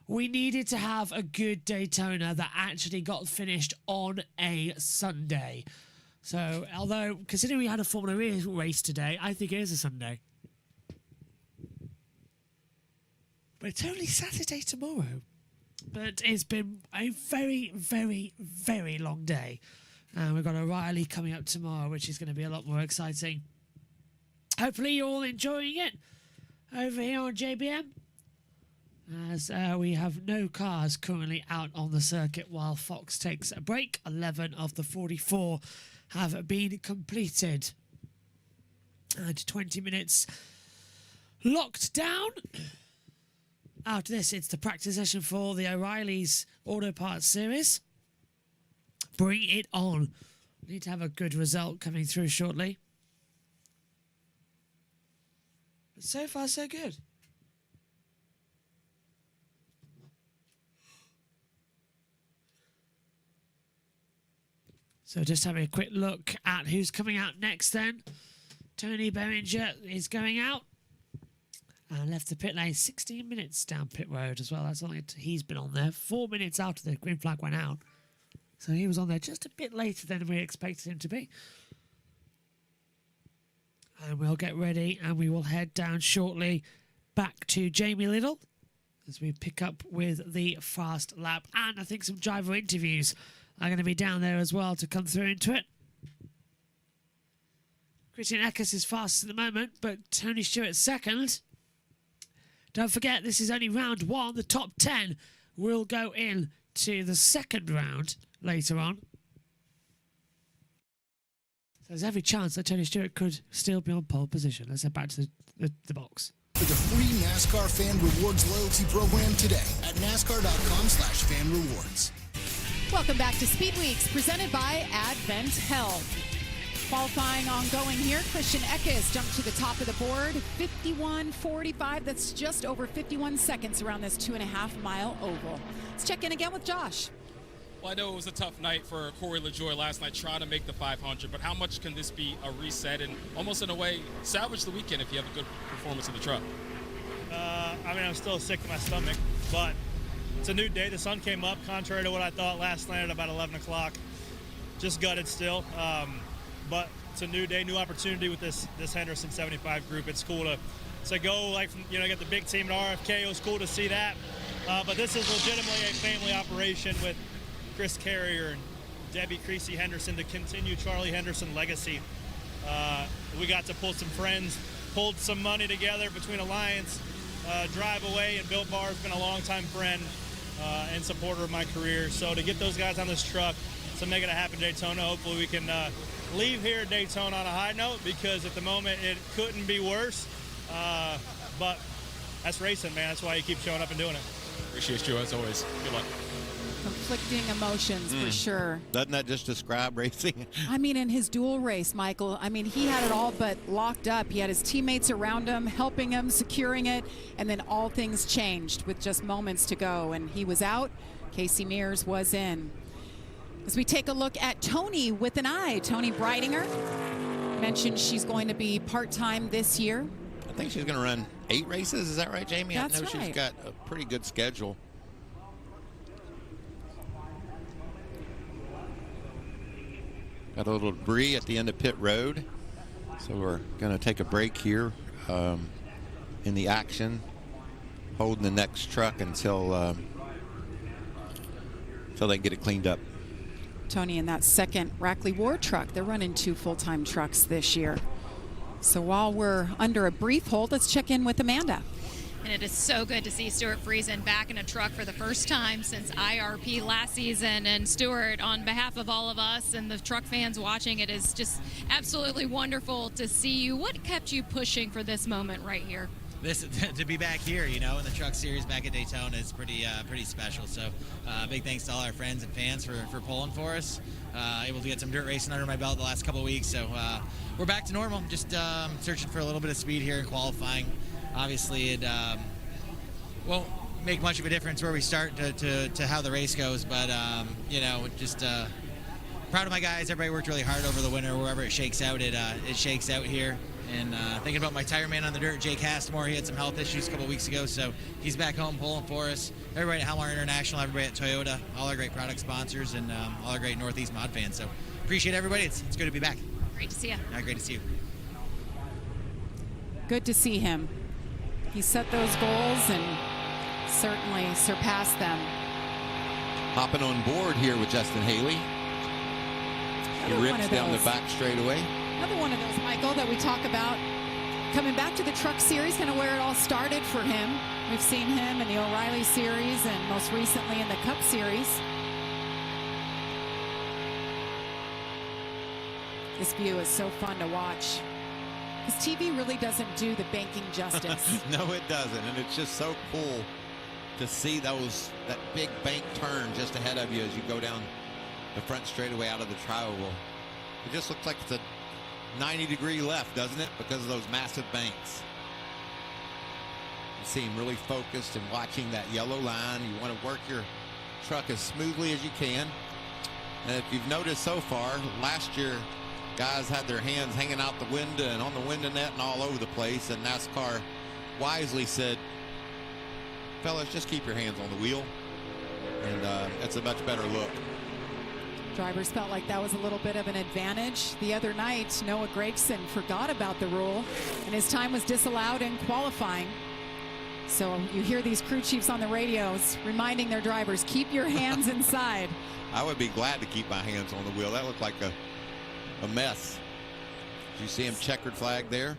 We needed to have a good Daytona that actually got finished on a Sunday. So, although, considering we had a Formula E race today, I think it is a Sunday. But it's only Saturday tomorrow. But it's been a very, very, very long day. And we've got O'Reilly coming up tomorrow, which is going to be a lot more exciting. Hopefully you're all enjoying it over here on JBM. As we have no cars currently out on the circuit while Fox takes a break. 11 of the 44 have been completed. And 20 minutes locked down. After this, it's the practice session for the O'Reilly's Auto Parts Series. Bring it on. We need to have a good result coming through shortly. But so far, so good. So just having a quick look at who's coming out next then. Tony Beringer is going out. And left the pit lane 16 minutes down pit road as well. That's all he's been on there. 4 minutes after the green flag went out. So he was on there just a bit later than we expected him to be. And we'll get ready and we will head down shortly back to Jamie Little as we pick up with the fast lap. And I think some driver interviews are going to be down there as well to come through into it. Christian Eckes is fastest at the moment, but Tony Stewart's second. Don't forget, this is only round 1. The top 10 will go in to the second round later on. So there's every chance that Tony Stewart could still be on pole position. Let's head back to the box. For the free NASCAR Fan Rewards loyalty program today at NASCAR.com/fan rewards. Welcome back to Speed Weeks, presented by Advent Health. Qualifying ongoing here. Christian Eckes jumped to the top of the board. 51.45. That's just over 51 seconds around this 2.5-mile oval. Let's check in again with Josh. Well, I know it was a tough night for Corey LaJoie last night trying to make the 500, but how much can this be a reset and almost in a way salvage the weekend if you have a good performance in the truck? I mean, I'm still sick to my stomach, but it's a new day. The sun came up, contrary to what I thought last night at about 11 o'clock. Just gutted still, but it's a new day, new opportunity with this Henderson 75 group. It's cool to go, like, get the big team at RFK. It was cool to see that, but this is legitimately a family operation with Chris Carrier and Debbie Creasy Henderson to continue Charlie Henderson legacy. We got to pull some friends, pulled some money together between Alliance, Drive Away, and Bill Barr's been a longtime friend and supporter of my career. So to get those guys on this truck to make it a happen Daytona, hopefully we can leave here at Daytona on a high note, because at the moment it couldn't be worse. But that's racing, man. That's why you keep showing up and doing it. Appreciate you as always. Good luck. Conflicting emotions for sure. Doesn't that just describe racing? I mean, in his dual race, Michael, I mean, he had it all but locked up. He had his teammates around him, helping him, securing it, and then all things changed with just moments to go. And he was out. Casey Mears was in. As we take a look at Tony with an eye, Tony Breidinger mentioned she's going to be part-time this year. I think she's going to run 8 races. Is that right, Jamie? That's I know right. She's got a pretty good schedule. Got a little debris at the end of pit road, so we're going to take a break here in the action, holding the next truck until they can get it cleaned up. Tony in that second Rackley Ward truck. They're running 2 full-time trucks this year. So while we're under a brief hold, let's check in with Amanda. And it is so good to see Stuart Friesen back in a truck for the first time since IRP last season. And Stuart, on behalf of all of us and the truck fans watching, it is just absolutely wonderful to see you. What kept you pushing for this moment right here? To be back here, in the truck series back at Daytona is pretty special. So big thanks to all our friends and fans for pulling for us. Able to get some dirt racing under my belt the last couple of weeks. So we're back to normal. Just searching for a little bit of speed here in qualifying. Obviously, it won't make much of a difference where we start to how the race goes, but just proud of my guys. Everybody worked really hard over the winter. Wherever it shakes out, it shakes out here. And thinking about my tire man on the dirt, Jake Hastemore, he had some health issues a couple weeks ago, so he's back home pulling for us. Everybody at Halmar International, everybody at Toyota, all our great product sponsors, and all our great Northeast mod fans. So appreciate everybody. It's good to be back. Great to see you. Great to see you. Good to see him. He set those goals and certainly surpassed them. Hopping on board here with Justin Haley. He rips down the back straightaway. Another one of those, Michael, that we talk about coming back to the Truck Series, kind of where it all started for him. We've seen him in the O'Reilly Series and most recently in the Cup Series. This view is so fun to watch. Because TV really doesn't do the banking justice. No, it doesn't, and it's just so cool to see that big bank turn just ahead of you as you go down the front straightaway out of the tri-oval. It just looks like it's a 90-degree left, doesn't it? Because of those massive banks. You see him really focused and watching that yellow line. You want to work your truck as smoothly as you can. And if you've noticed so far, last year, guys had their hands hanging out the window and on the window net and all over the place. And NASCAR wisely said, fellas, just keep your hands on the wheel. And it's a much better look. Drivers felt like that was a little bit of an advantage. The other night, Noah Gragson forgot about the rule, and his time was disallowed in qualifying. So you hear these crew chiefs on the radios reminding their drivers, keep your hands inside. I would be glad to keep my hands on the wheel. That looked like a mess. Did you see him checkered flag there?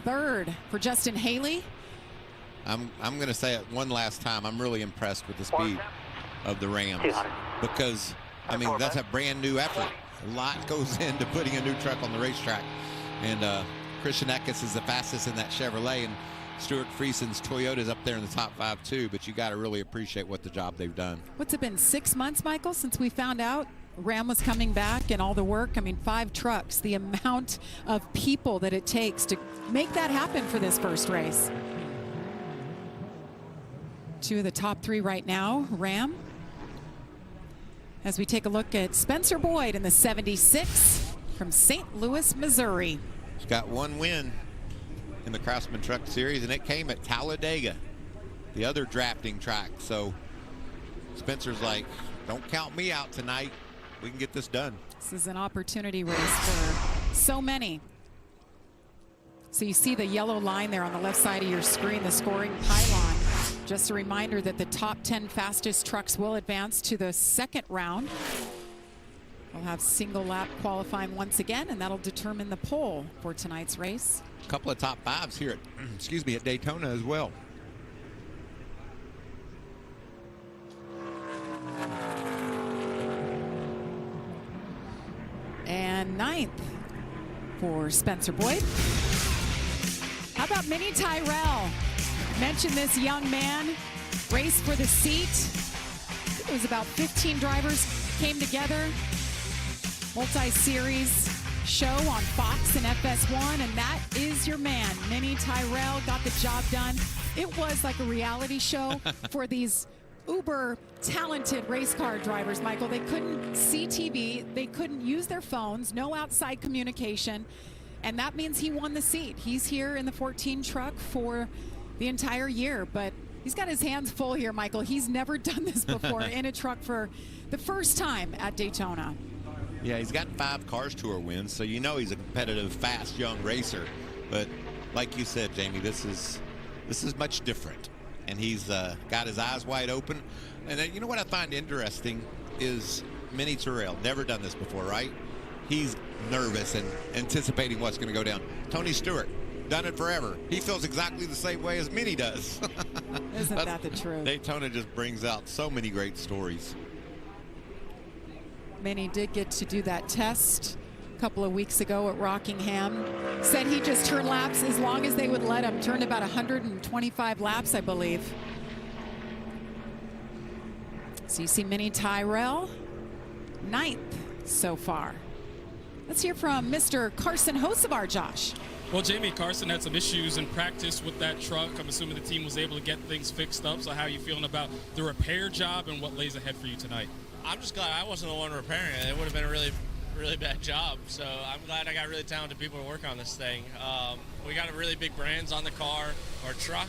Third for Justin Haley. I'm going to say it one last time. I'm really impressed with the speed of the Rams because, I mean, that's a brand new effort. A lot goes into putting a new truck on the racetrack. And Christian Eckes is the fastest in that Chevrolet, and Stuart Friesen's Toyota's up there in the top 5 too, but you got to really appreciate what the job they've done. What's it been, 6 months, Michael, since we found out Ram was coming back and all the work? I mean, 5 trucks, the amount of people that it takes to make that happen for this first race. 2 of the top 3 right now, Ram. As we take a look at Spencer Boyd in the 76 from St. Louis, Missouri. He's got 1 win in the Craftsman Truck Series, and it came at Talladega, the other drafting track. So Spencer's like, don't count me out tonight. We can get this done. This is an opportunity race for so many. So you see the yellow line there on the left side of your screen, the scoring pylon. Just a reminder that the top 10 fastest trucks will advance to the second round. We'll have single lap qualifying once again, and that'll determine the pole for tonight's race. A couple of top fives here at, at Daytona as well. And ninth for Spencer Boyd. How about Mini Tyrell? Mentioned this young man, race for the seat. It was about 15 drivers came together. Multi-series show on Fox and FS1, and that is your man. Mini Tyrell got the job done. It was like a reality show for these uber talented race car drivers, Michael. They couldn't see TV, they couldn't use their phones, no outside communication, and that means he won the seat. He's here in the 14 truck for the entire year, but he's got his hands full here, Michael. He's never done this before in a truck for the first time at Daytona. Yeah, he's got 5 Cars Tour wins, so you know he's a competitive, fast, young racer. But like you said, Jamie, this is much different. And he's got his eyes wide open. And you know what I find interesting is Mini Tyrell, never done this before, right? He's nervous and anticipating what's going to go down. Tony Stewart, done it forever. He feels exactly the same way as Mini does. Isn't that the truth? Daytona just brings out so many great stories. Mini did get to do that test a couple of weeks ago at Rockingham. Said he just turned laps as long as they would let him. Turned about 125 laps, I believe. So you see Mini Tyrell, 9th so far. Let's hear from Mr. Carson Hocevar, Josh. Well, Jamie, Carson had some issues in practice with that truck. I'm assuming the team was able to get things fixed up. So how are you feeling about the repair job and what lays ahead for you tonight? I'm just glad I wasn't the one repairing it. It would have been a really bad job. So I'm glad I got really talented people to work on this thing. We got a really big brands on the car or truck.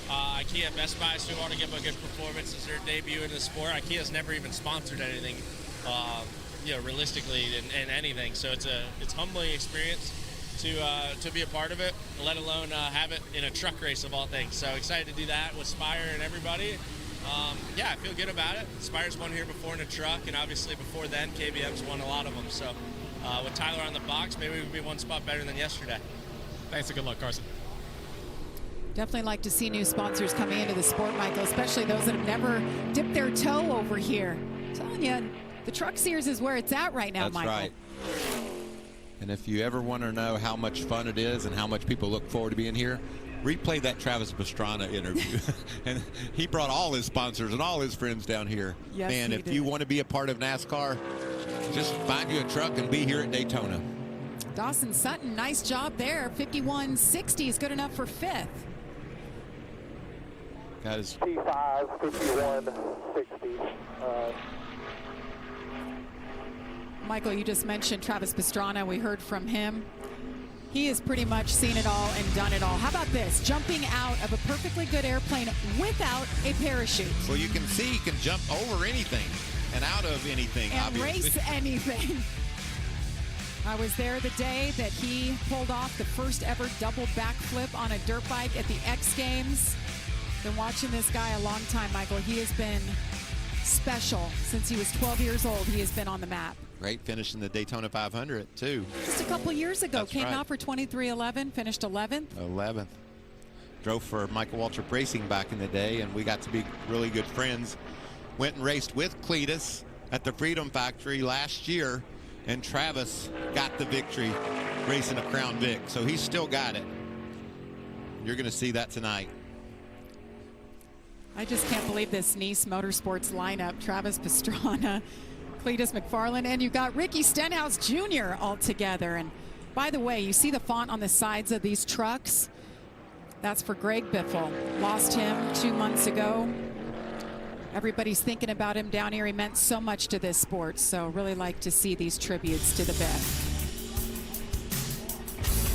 IKEA and Best Buy still want to give them a good performance as their debut in the sport. IKEA's never even sponsored anything, realistically in anything. So it's humbling experience to be a part of it, let alone have it in a truck race of all things. So excited to do that with Spire and everybody. I feel good about it. Spire's won here before in a truck, and obviously before then, KBM's won a lot of them. So with Tyler on the box, maybe we could be one spot better than yesterday. Thanks and good luck, Carson. Definitely like to see new sponsors coming into the sport, Michael, especially those that have never dipped their toe over here. I'm telling you, the Truck Series is where it's at right now, That's Michael. Right. And if you ever want to know how much fun it is and how much people look forward to being here, replay that Travis Pastrana interview. And he brought all his sponsors and all his friends down here. Yes, Man, he if did. you want to be a part of NASCAR, just find you a truck and be here at Daytona. Dawson Sutton, nice job there. 51.60 is good enough for 5th. Got his T5, 51.60. Michael, you just mentioned Travis Pastrana. We heard from him. He has pretty much seen it all and done it all. How about this? Jumping out of a perfectly good airplane without a parachute. Well, you can see he can jump over anything and out of anything, And obviously. race anything. I was there the day that he pulled off the first ever double backflip on a dirt bike at the X Games. Been watching this guy a long time, Michael. He has been special since he was 12 years old. He has been on the map. Great finish in the Daytona 500, too. Just a couple years ago, That's came right. out for 23.11, finished 11th. 11th. Drove for Michael Waltrip Racing back in the day, and we got to be really good friends. Went and raced with Cletus at the Freedom Factory last year, and Travis got the victory racing a Crown Vic, so he's still got it. You're going to see that tonight. I just can't believe this Nice Motorsports lineup. Travis Pastrana, Cletus McFarland, and you got Ricky Stenhouse Jr. all together. And by the way, you see the font on the sides of these trucks? That's for Greg Biffle. Lost him 2 months ago. Everybody's thinking about him down here. He meant so much to this sport, so really like to see these tributes to the best.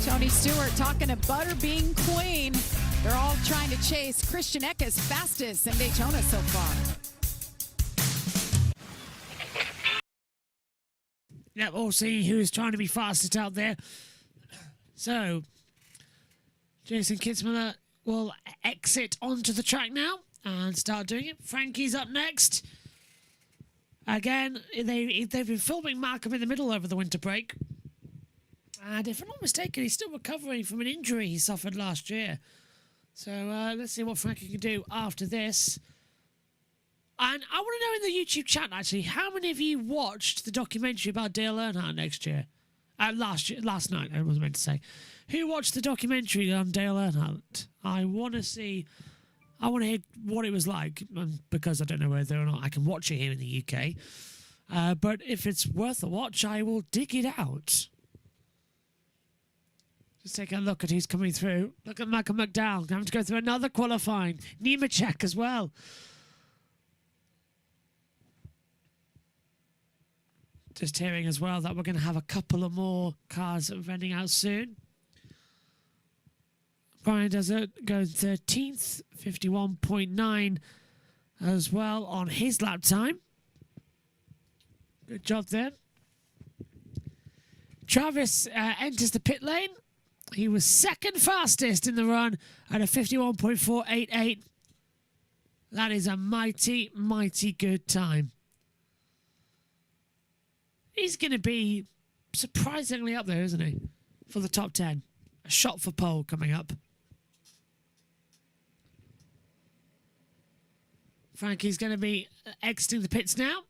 Tony Stewart talking to Butterbean Queen. They're all trying to chase Christian Eckes fastest in Daytona so far. Yep, we'll see who's trying to be fastest out there. So, Jason Kitzmiller will exit onto the track now and start doing it. Frankie's up next. Again, they've been filming Malcolm in the middle over the winter break. And if I'm not mistaken, he's still recovering from an injury he suffered last year. So let's see what Frankie can do after this. And I want to know in the YouTube chat, actually, how many of you watched the documentary about Dale Earnhardt last night, I was meant to say. Who watched the documentary on Dale Earnhardt? I want to hear what it was like, because I don't know whether or not I can watch it here in the UK. But if it's worth a watch, I will dig it out. Just take a look at who's coming through. Look at Michael McDowell having to go through another qualifying. Nemechek as well. Just hearing as well that we're going to have a couple of more cars vending out soon. Brian does it, going 13th, 51.9 as well on his lap time. Good job there. Travis enters the pit lane. He was second fastest in the run at a 51.488. That is a mighty, mighty good time. He's going to be surprisingly up there, isn't he? For the top 10. A shot for pole coming up. Frankie's going to be exiting the pits now.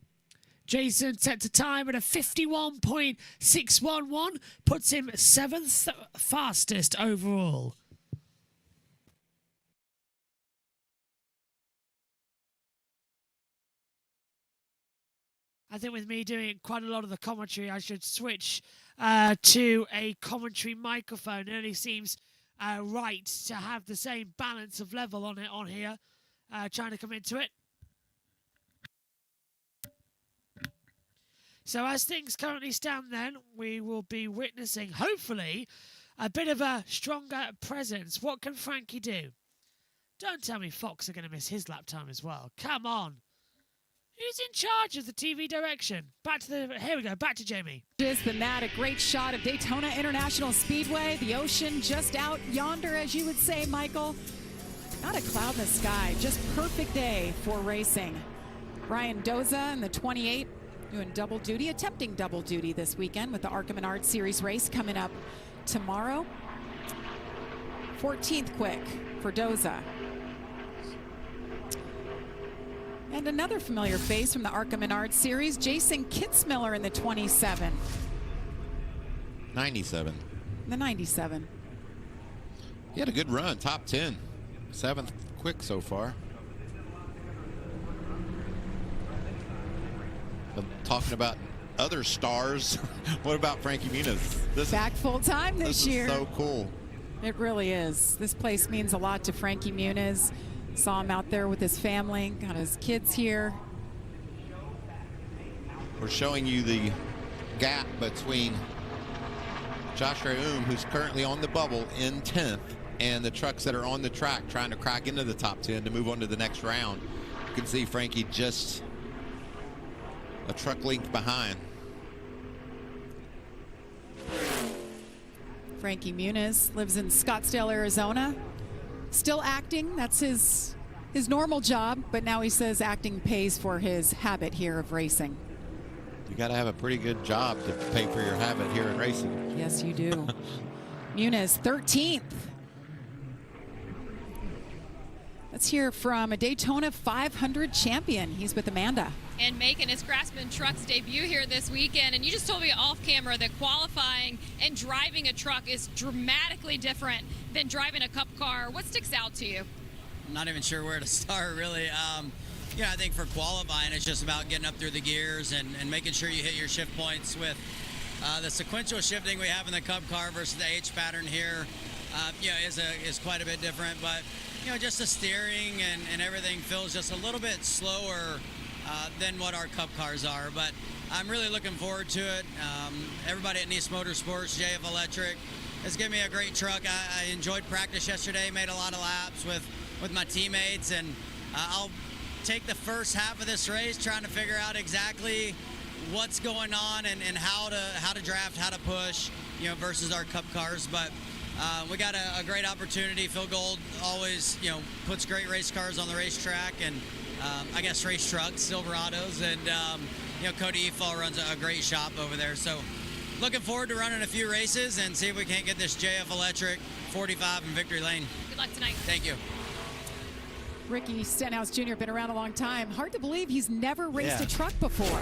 Jason set to time at a 51.611. Puts him 7th fastest overall. I think with me doing quite a lot of the commentary, I should switch to a commentary microphone. It only seems right to have the same balance of level on it on here. Trying to come into it. So as things currently stand then, we will be witnessing, hopefully, a bit of a stronger presence. What can Frankie do? Don't tell me Fox are going to miss his lap time as well. Come on. Who's in charge of the TV direction? Here we go, back to Jamie. Just than that, a great shot of Daytona International Speedway. The ocean just out yonder, as you would say, Michael. Not a cloud in the sky, just perfect day for racing. Brian Doza in the 28 doing double duty, attempting double duty this weekend with the ARCA Menard Series race coming up tomorrow. 14th quick for Doza. And another familiar face from the ARCA Menard Series, Jason Kitzmiller in the 27. 97. The 97. He had a good run, top 10. 7th quick so far. Talking about other stars, what about Frankie Muniz? Back full time this year. This is so cool. It really is. This place means a lot to Frankie Muniz. Saw him out there with his family, got his kids here. We're showing you the gap between Josh Raoum, who's currently on the bubble in 10th, and the trucks that are on the track trying to crack into the top 10 to move on to the next round. You can see Frankie just a truck length behind. Frankie Muniz lives in Scottsdale, Arizona. Still acting, that's his normal job, but now he says acting pays for his habit here of racing. You got to have a pretty good job to pay for your habit here in racing. Yes, you do. Muniz, 13th. Let's hear from a Daytona 500 champion. He's with Amanda. And making his Craftsman truck's debut here this weekend. And you just told me off camera that qualifying and driving a truck is dramatically different than driving a cup car. What sticks out to you? I'm not even sure where to start, really. Yeah, I think for qualifying, it's just about getting up through the gears and making sure you hit your shift points with the sequential shifting we have in the cup car versus the H pattern here. Is quite a bit different, but just the steering and everything feels just a little bit slower than what our cup cars are. But I'm really looking forward to it. Everybody at NASCAR Motorsports, JF Electric, it's given me a great truck. I enjoyed practice yesterday, made a lot of laps with my teammates, and I'll take the first half of this race trying to figure out exactly what's going on and how to draft, how to push, versus our Cup cars. But we got a great opportunity. Phil Gold always, puts great race cars on the racetrack, and I guess race trucks, Silverados, and Cody Efall runs a great shop over there. So looking forward to running a few races and see if we can't get this JF Electric 45 in victory lane. Good luck tonight. Thank you. Ricky Stenhouse Jr. been around a long time. Hard to believe he's never raced a truck before.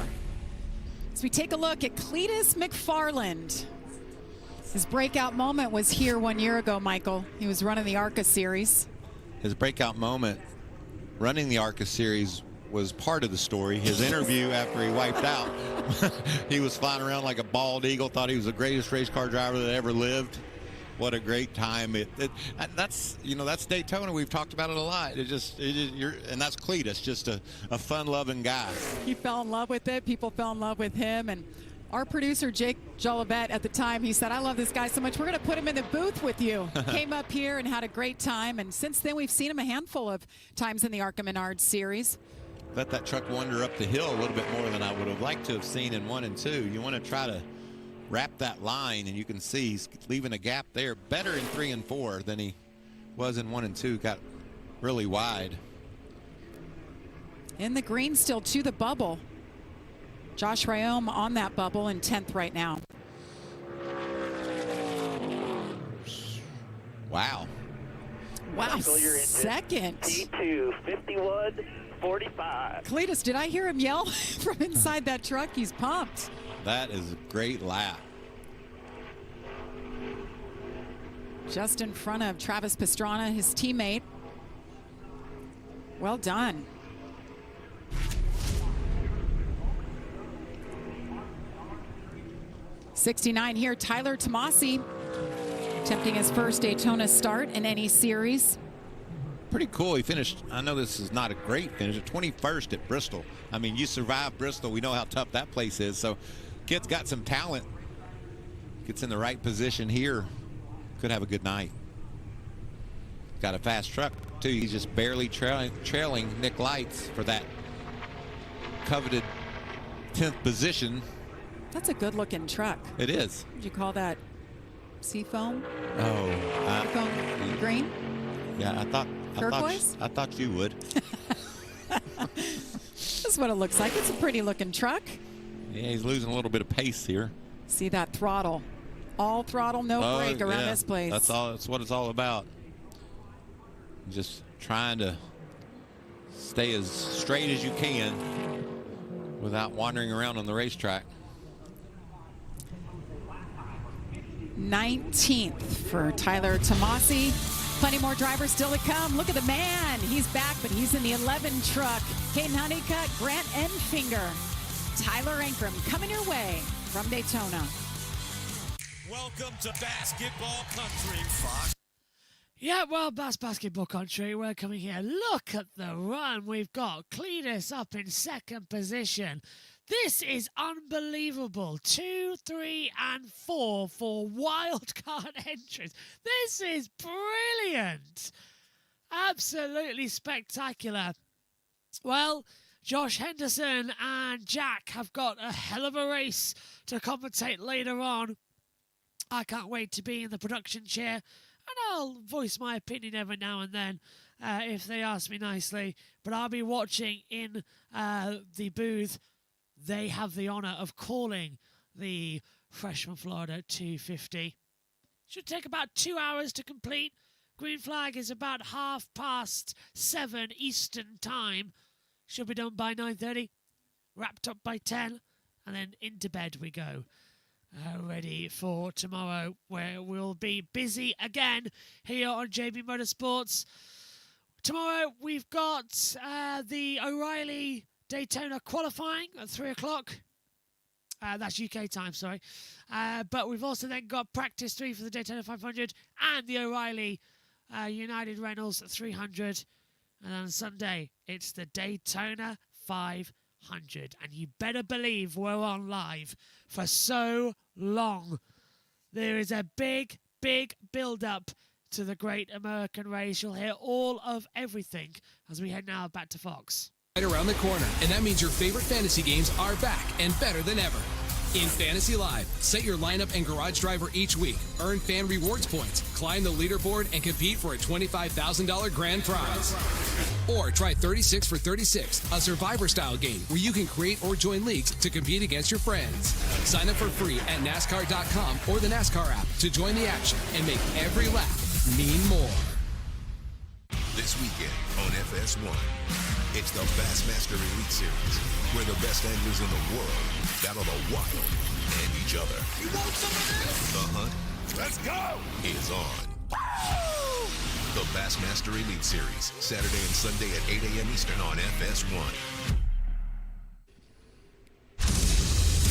As we take a look at Cletus McFarland. His breakout moment was here 1 year ago, Michael. He was running the ARCA Series. His breakout moment running the ARCA Series was part of the story. His interview after he wiped out, he was flying around like a bald eagle, thought he was the greatest race car driver that ever lived. What a great time. That's Daytona. We've talked about it a lot. And that's Cletus, just a fun-loving guy. He fell in love with it. People fell in love with him. And our producer, Jake Jolivet, at the time, he said, I love this guy so much, we're going to put him in the booth with you. Came up here and had a great time. And since then, we've seen him a handful of times in the ARCA Menards Series. Let that truck wander up the hill a little bit more than I would have liked to have seen in 1 and 2. You want to try to wrap that line, and you can see he's leaving a gap there. Better in 3 and 4 than he was in 1 and 2. Got really wide. In the green still to the bubble. Josh Ryome on that bubble in 10th right now. Wow. Wow, second. T2, 51-45. Cletus, did I hear him yell from inside that truck? He's pumped. That is a great lap. Just in front of Travis Pastrana, his teammate. Well done. '69 here, Tyler Tomasi, attempting his first Daytona start in any series. Pretty cool. He finished, I know this is not a great finish, at 21st at Bristol. I mean, you survive Bristol. We know how tough that place is. So kid's got some talent. Gets in the right position here. Could have a good night. Got a fast truck, too. He's just barely trailing Nick Lights for that coveted 10th position. That's a good-looking truck. It is. Would you call that seafoam? Oh. Seafoam green? Yeah, I thought you would. That's what it looks like. It's a pretty-looking truck. Yeah, he's losing a little bit of pace here. See that throttle. All throttle, no brake around this place. That's what it's all about. Just trying to stay as straight as you can without wandering around on the racetrack. 19th for Tyler Tomasi. Plenty more drivers still to come. Look at the man. He's back, but he's in the 11 truck. Caden Honeycutt, Grant Enfinger, Tyler Ankrum coming your way from Daytona. Welcome to basketball country, Fox. Yeah, well, basketball country, we're coming here. Look at the run. We've got Cletus up in second position. This is unbelievable. 2, 3, and 4 for wildcard entries. This is brilliant. Absolutely spectacular. Well, Josh Henderson and Jack have got a hell of a race to commentate later on. I can't wait to be in the production chair, and I'll voice my opinion every now and then if they ask me nicely. But I'll be watching in the booth. They have the honor of calling the Freshman Florida 250. Should take about 2 hours to complete. Green flag is about 7:30 Eastern time. Should be done by 9:30. Wrapped up by 10. And then into bed we go. Ready for tomorrow, where we'll be busy again here on JB Motorsports. Tomorrow we've got the O'Reilly Daytona qualifying at 3 o'clock. That's UK time, sorry. But we've also then got practice 3 for the Daytona 500 and the O'Reilly United Reynolds 300. And on Sunday, it's the Daytona 500. And you better believe we're on live for so long. There is a big big build-up to the Great American Race. You'll hear all of everything as we head now back to Fox. Right around the corner, and that means your favorite fantasy games are back and better than ever. In Fantasy Live, set your lineup and garage driver each week, earn fan rewards points, climb the leaderboard, and compete for a $25,000 grand prize. Or try 36 for 36, a survivor-style game where you can create or join leagues to compete against your friends. Sign up for free at NASCAR.com or the NASCAR app to join the action and make every lap mean more. This weekend on FS1, it's the Bassmaster Elite Series, where the best anglers in the world battle the wild and each other. You want some of this? The hunt, let's go, is on. Woo! The Bassmaster Elite Series, Saturday and Sunday at 8 a.m. Eastern on FS1.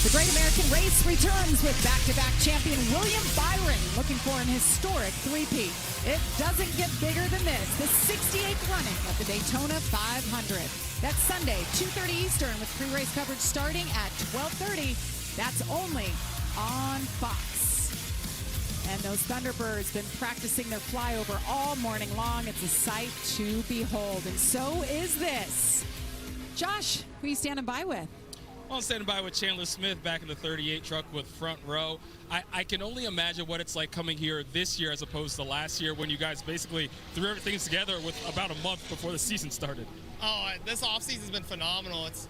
The Great American Race returns with back-to-back champion William Byron looking for an historic three-peat. It doesn't get bigger than this, the 68th running of the Daytona 500. That's Sunday, 2:30 Eastern, with pre-race coverage starting at 12:30. That's only on Fox. And those Thunderbirds been practicing their flyover all morning long. It's a sight to behold, and so is this. Josh, who are you standing by with? I'm standing by with Chandler Smith back in the 38 truck with Front Row. I can only imagine what it's like coming here this year as opposed to last year when you guys basically threw everything together with about a month before the season started. Oh, this offseason's been phenomenal. It's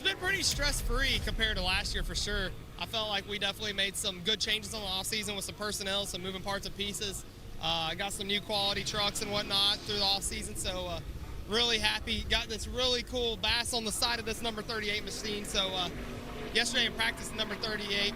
been pretty stress-free compared to last year for sure. I felt like we definitely made some good changes on the offseason with some personnel, some moving parts and pieces. Got some new quality trucks and whatnot through the offseason, so really happy. Got this really cool bass on the side of this number 38 machine. So yesterday in practice, the number 38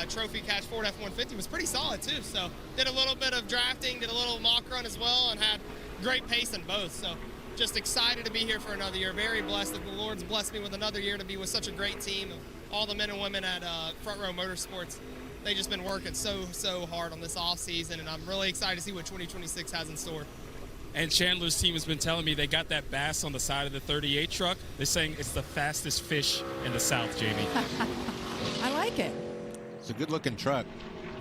trophy catch Ford F-150 was pretty solid too. So did a little bit of drafting, did a little mock run as well, and had great pace in both. So just excited to be here for another year. Very blessed that the Lord's blessed me with another year to be with such a great team. All the men and women at Front Row Motorsports, they just been working so hard on this off season, and I'm really excited to see what 2026 has in store. And Chandler's team has been telling me they got that bass on the side of the 38 truck. They're saying it's the fastest fish in the South, Jamie. I like it. It's a good-looking truck.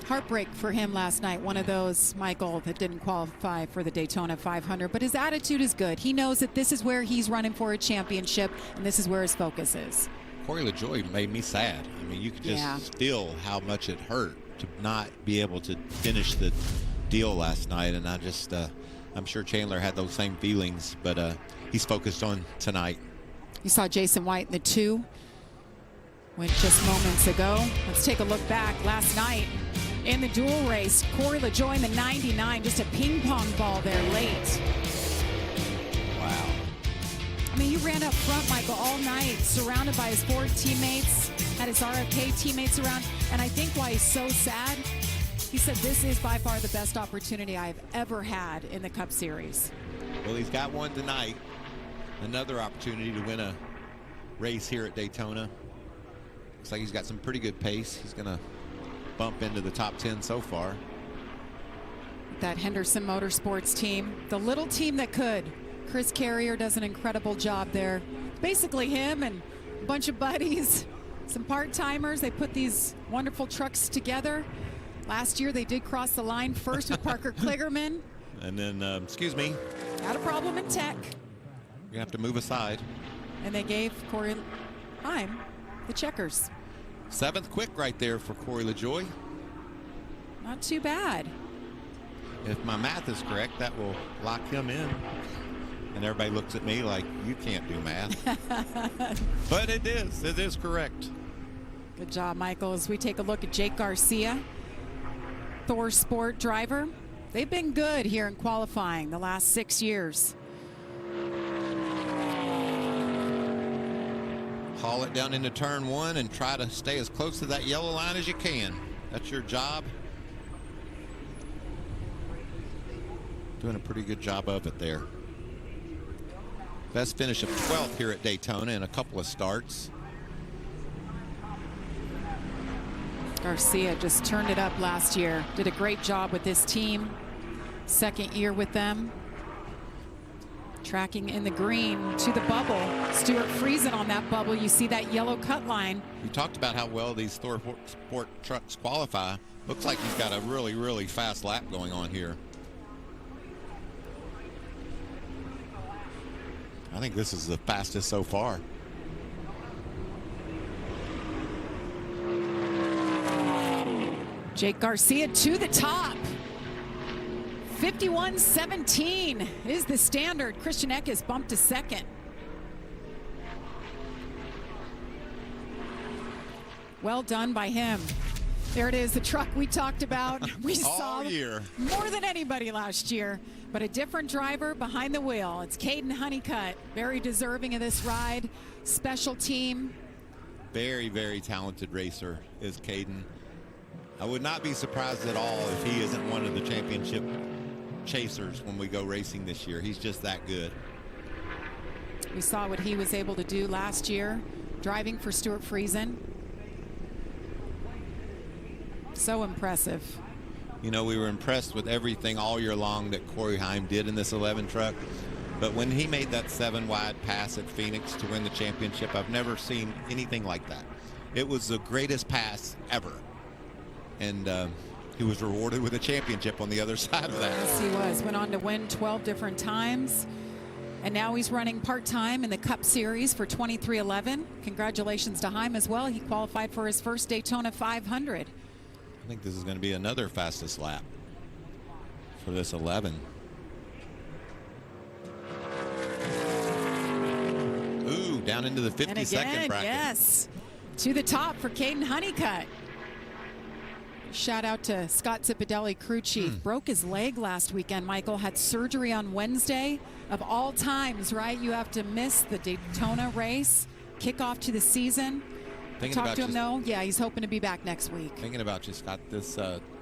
Heartbreak for him last night. One of those, Michael, that didn't qualify for the Daytona 500. But his attitude is good. He knows that this is where he's running for a championship, and this is where his focus is. Corey LaJoie made me sad. I mean, you could just feel how much it hurt to not be able to finish the deal last night. And I just, I'm sure Chandler had those same feelings, but he's focused on tonight. You saw Jason White in the 2 went just moments ago. Let's take a look back. Last night in the dual race, Corey LaJoie in the 99, just a ping pong ball there late. Wow. I mean, he ran up front, Michael, all night, surrounded by his Ford teammates, had his RFK teammates around, and I think why he's so sad, he said this is by far the best opportunity I've ever had in the Cup Series. Well, he's got one tonight. Another opportunity to win a race here at Daytona. Looks like he's got some pretty good pace. He's going to bump into the top 10 so far. That Henderson Motorsports team, the little team that could. Chris Carrier does an incredible job there. Basically him and a bunch of buddies, some part-timers. They put these wonderful trucks together. Last year they did cross the line first with Parker Kligerman. And then, excuse me. Had a problem in tech. You're going to have to move aside. And they gave Corey Heim the checkers. 7th quick right there for Corey LaJoie. Not too bad. If my math is correct, that will lock him in. And everybody looks at me like, you can't do math. But it is correct. Good job, Michael. As we take a look at Jake Garcia, Thor Sport driver. They've been good here in qualifying the last 6 years. Haul it down into turn 1 and try to stay as close to that yellow line as you can. That's your job. Doing a pretty good job of it there. Best finish of 12th here at Daytona in a couple of starts. Garcia just turned it up last year. Did a great job with this team. 2nd year with them. Tracking in the green to the bubble. Stuart Friesen on that bubble. You see that yellow cut line. We talked about how well these Thor Sport trucks qualify. Looks like he's got a really, really fast lap going on here. I think this is the fastest so far. Jake Garcia to the top. 51.17 is the standard. Christian Eckes bumped to second. Well done by him. There it is, the truck we talked about. We saw year. More than anybody last year, but a different driver behind the wheel. It's Caden Honeycutt, very deserving of this ride. Special team. Very, very talented racer is Caden. I would not be surprised at all if he isn't one of the championship chasers when we go racing this year. He's just that good. We saw what he was able to do last year, driving for Stuart Friesen. So impressive. You know, we were impressed with everything all year long that Corey Heim did in this 11 truck. But when he made that 7-wide pass at Phoenix to win the championship, I've never seen anything like that. It was the greatest pass ever. And he was rewarded with a championship on the other side of that. Yes, he was. Went on to win 12 different times. And now he's running part-time in the Cup Series for 2311. Congratulations to Heim as well. He qualified for his first Daytona 500. I think this is going to be another fastest lap for this 11. Ooh, down into the 52nd bracket. Yes, to the top for Caden Honeycutt. Shout out to Scott Zipadelli, crew chief. Broke his leg last weekend, Michael. Had surgery on Wednesday. Of all times, right? You have to miss the Daytona race, kickoff to the season. Talk to him, though. Yeah, he's hoping to be back next week. Thinking about you, Scott. This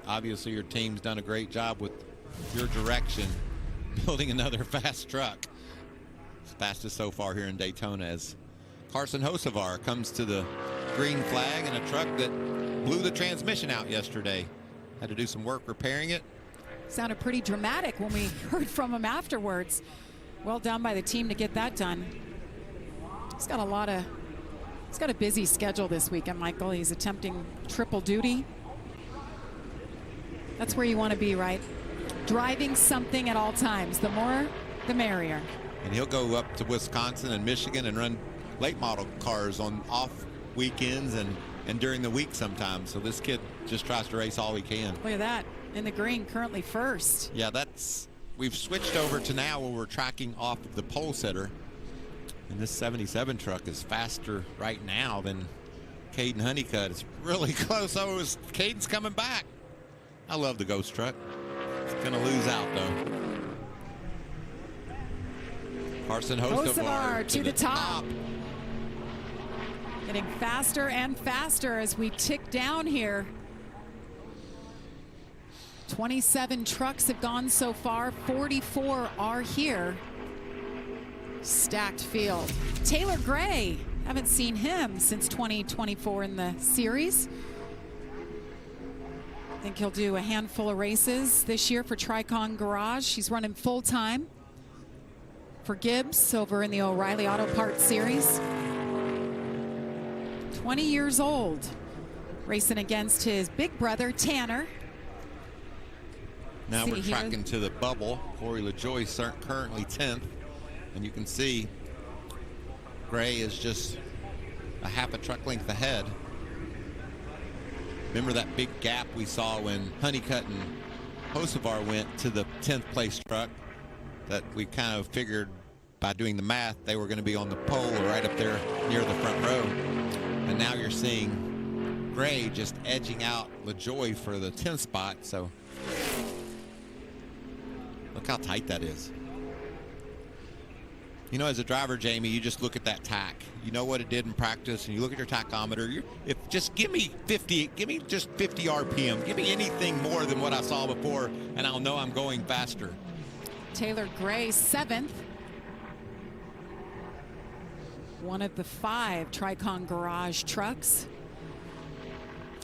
obviously your team's done a great job with your direction, building another fast truck. Fastest so far here in Daytona as Carson Hocevar comes to the green flag in a truck that blew the transmission out yesterday. Had to do some work repairing it. Sounded pretty dramatic when we heard from him afterwards. Well done by the team to get that done. He's got a busy schedule this weekend, Michael. He's attempting triple duty. That's where you want to be, right? Driving something at all times. The more, the merrier. And he'll go up to Wisconsin and Michigan and run late model cars on off weekends and during the week sometimes. So this kid just tries to race all he can. Look at that. In the green, currently first. Yeah, we've switched over to now where we're tracking off of the pole sitter. And this 77 truck is faster right now than Caden Honeycutt. It's really close. Oh, Caden's coming back. I love the ghost truck. It's going to lose out, though. Carson Hocevar to the top. Getting faster and faster as we tick down here. 27 trucks have gone so far. 44 are here. Stacked field. Taylor Gray, haven't seen him since 2024 in the series. I think he'll do a handful of races this year for Tricon Garage. He's running full-time for Gibbs over in the O'Reilly Auto Parts Series. 20 years old, racing against his big brother, Tanner. Now we're tracking to the bubble. Corey LaJoie currently 10th. And you can see Gray is just a half a truck length ahead. Remember that big gap we saw when Honeycutt and Hocevar went to the 10th place truck? That we kind of figured by doing the math they were going to be on the pole right up there near the front row. And now you're seeing Gray just edging out LaJoie for the 10th spot. So look how tight that is. You know, as a driver, Jamie, you just look at that tack. You know what it did in practice, and you look at your tachometer. Just give me 50, give me just 50 RPM. Give me anything more than what I saw before, and I'll know I'm going faster. Taylor Gray, 7th. One of the 5 Tricon Garage trucks.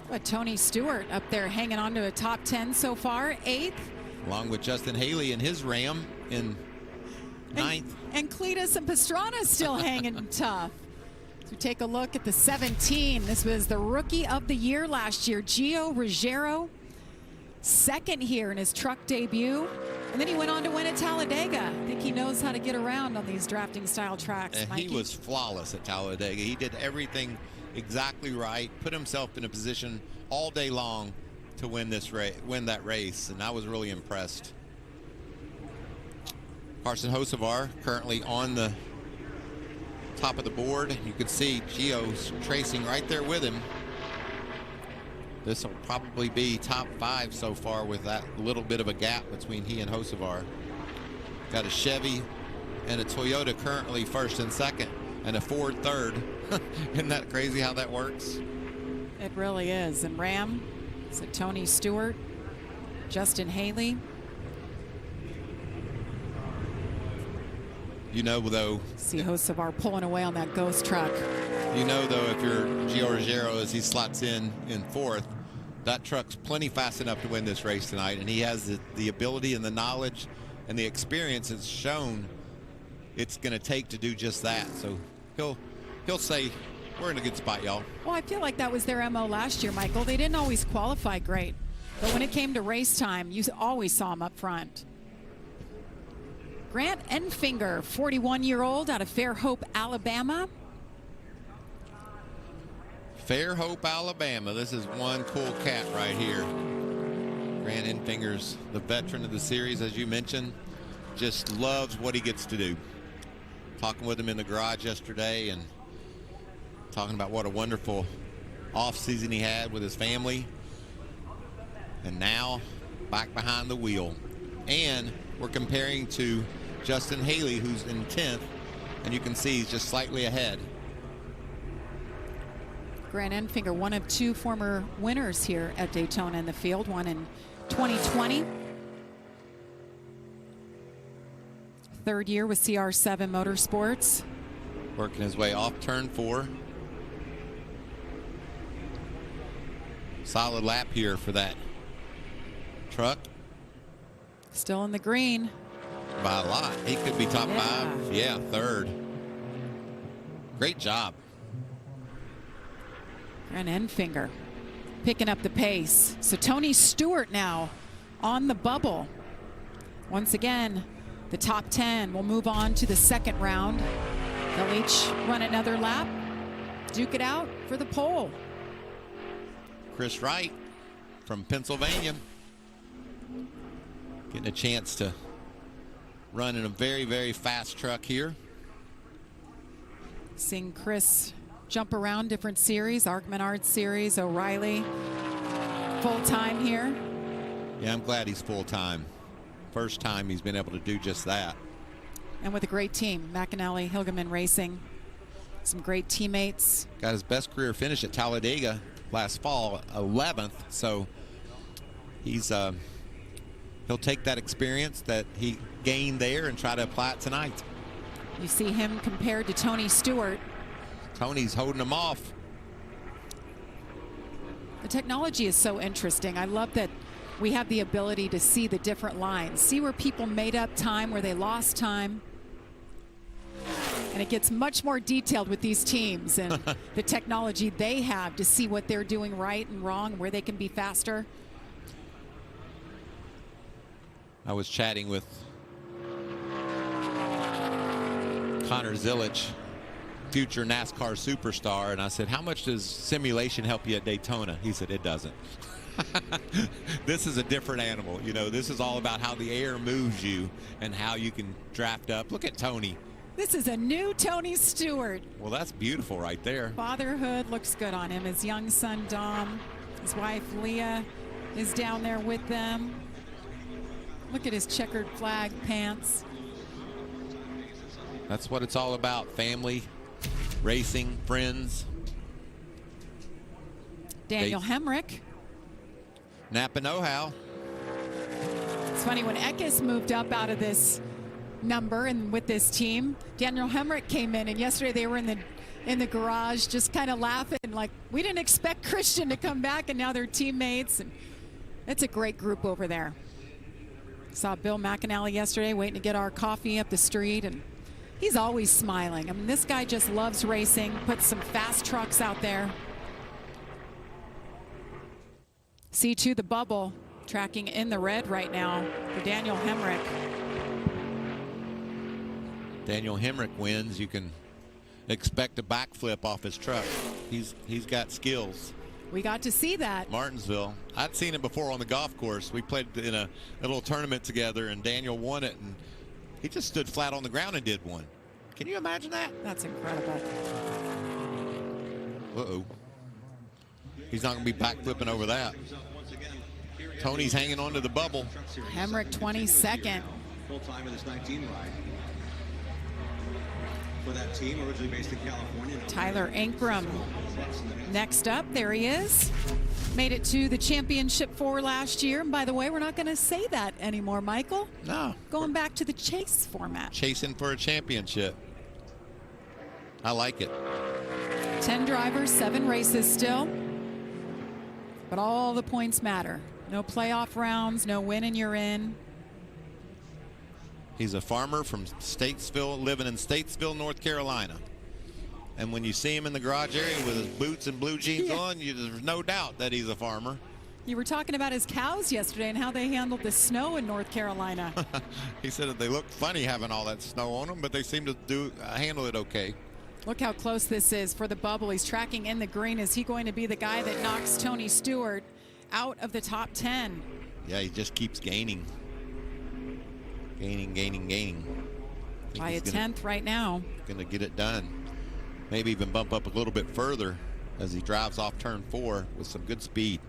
But Tony Stewart up there hanging on to a top 10 so far, 8th. Along with Justin Haley and his Ram in 9th. And Cletus and Pastrana still hanging tough. So take a look at the 17. This was the Rookie of the Year last year, Gio Ruggiero. Second here in his truck debut. And then he went on to win at Talladega. I think he knows how to get around on these drafting style tracks. And he was flawless at Talladega. He did everything exactly right, put himself in a position all day long to win that race, and I was really impressed. Carson Hocevar currently on the top of the board. You can see Gio's tracing right there with him. This will probably be top 5 so far with that little bit of a gap between he and Hocevar. Got a Chevy and a Toyota currently first and second, and a Ford third. Isn't that crazy how that works? It really is. And Ram, so Tony Stewart, Justin Haley. You know, though. See Hocevar pulling away on that ghost truck. You know, though, if you're Gio Ruggiero as he slots in fourth, that truck's plenty fast enough to win this race tonight, and he has the ability and the knowledge and the experience that's shown it's going to take to do just that. So he'll say, we're in a good spot, y'all. Well, I feel like that was their MO last year, Michael. They didn't always qualify great, but when it came to race time, you always saw them up front. Grant Enfinger, 41-year-old out of Fairhope, Alabama. Fairhope, Alabama. This is one cool cat right here. Grant Enfinger's the veteran of the series, as you mentioned. Just loves what he gets to do. Talking with him in the garage yesterday and talking about what a wonderful off season he had with his family. And now back behind the wheel. And we're comparing to Justin Haley, who's in 10th, and you can see he's just slightly ahead. Grant Enfinger, one of 2 former winners here at Daytona in the field, one in 2020. Third year with CR7 Motorsports. Working his way off turn 4. Solid lap here for that truck. Still in the green. By a lot. He could be top 5. Yeah, third. Great job. Grant Enfinger picking up the pace. So Tony Stewart now on the bubble. Once again, the top 10 will move on to the second round. They'll each run another lap, duke it out for the pole. Chris Wright from Pennsylvania getting a chance to run in a very, very fast truck here. Seeing Chris jump around different series, Arc Menard series, O'Reilly, full-time here. Yeah, I'm glad he's full-time. First time he's been able to do just that. And with a great team, McAnally, Hilgeman Racing, some great teammates. Got his best career finish at Talladega last fall, 11th. So he's he'll take that experience that he gained there and try to apply it tonight. You see him compared to Tony Stewart. Tony's holding him off. The technology is so interesting. I love that we have the ability to see the different lines, see where people made up time, where they lost time. And it gets much more detailed with these teams and the technology they have to see what they're doing right and wrong, where they can be faster. I was chatting with Connor Zilich, future NASCAR superstar, and I said, how much does simulation help you at Daytona? He said, it doesn't. This is a different animal. You know, this is all about how the air moves you and how you can draft up. Look at Tony. This is a new Tony Stewart. Well, that's beautiful right there. Fatherhood looks good on him. His young son, Dom, his wife, Leah, is down there with them. Look at his checkered flag pants. That's what it's all about. Family, racing, friends. Daniel Hemrick. Napa know-how. It's funny, when Eckes moved up out of this number and with this team, Daniel Hemrick came in, and yesterday they were in the garage just kind of laughing like, we didn't expect Christian to come back, and now they're teammates. And it's a great group over there. Saw Bill McAnally yesterday waiting to get our coffee up the street, and He's always smiling. I mean, this guy just loves racing, puts some fast trucks out there. C2, the bubble, tracking in the red right now for Daniel Hemrick. Daniel Hemrick wins. You can expect a backflip off his truck. He's got skills. We got to see that. Martinsville. I'd seen it before on the golf course. We played in a little tournament together, and Daniel won it, and he just stood flat on the ground and did one. Can you imagine that? That's incredible. Uh-oh. He's not going to be backflipping over that. Tony's hanging on to the bubble. Hemrick 22nd. Full time in this 19 ride. For that team, originally based in California. Tyler Ankrum next up. There he is. Made it to the championship 4 last year. And by the way, we're not going to say that anymore, Michael. No. Going back to the chase format. Chasing for a championship. I like it. 10 drivers, 7 races still. But all the points matter. No playoff rounds, no win and you're in. He's a farmer from Statesville, living in Statesville, North Carolina. And when you see him in the garage area with his boots and blue jeans on, there's no doubt that he's a farmer. You were talking about his cows yesterday and how they handled the snow in North Carolina. He said that they looked funny having all that snow on them, but they seem to handle it okay. Look how close this is for the bubble. He's tracking in the green. Is he going to be the guy that knocks Tony Stewart out of the top 10? Yeah, he just keeps gaining. Gaining. By a 10th right now. Going to get it done. Maybe even bump up a little bit further as he drives off turn 4 with some good speed.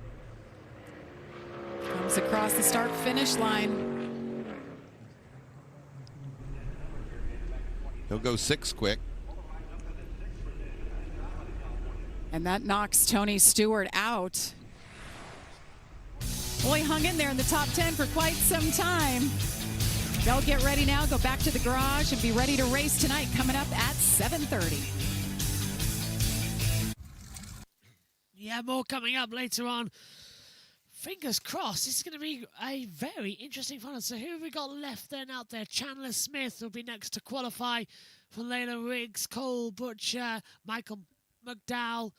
Comes across the start-finish line. He'll go 6 quick. And that knocks Tony Stewart out. Well, he hung in there in the top 10 for quite some time. They'll get ready now, go back to the garage, and be ready to race tonight, coming up at 7:30. Yeah, more coming up later on. Fingers crossed, this is going to be a very interesting final. So who have we got left then out there? Chandler Smith will be next to qualify for Layla Riggs, Cole Butcher, Michael McDowell,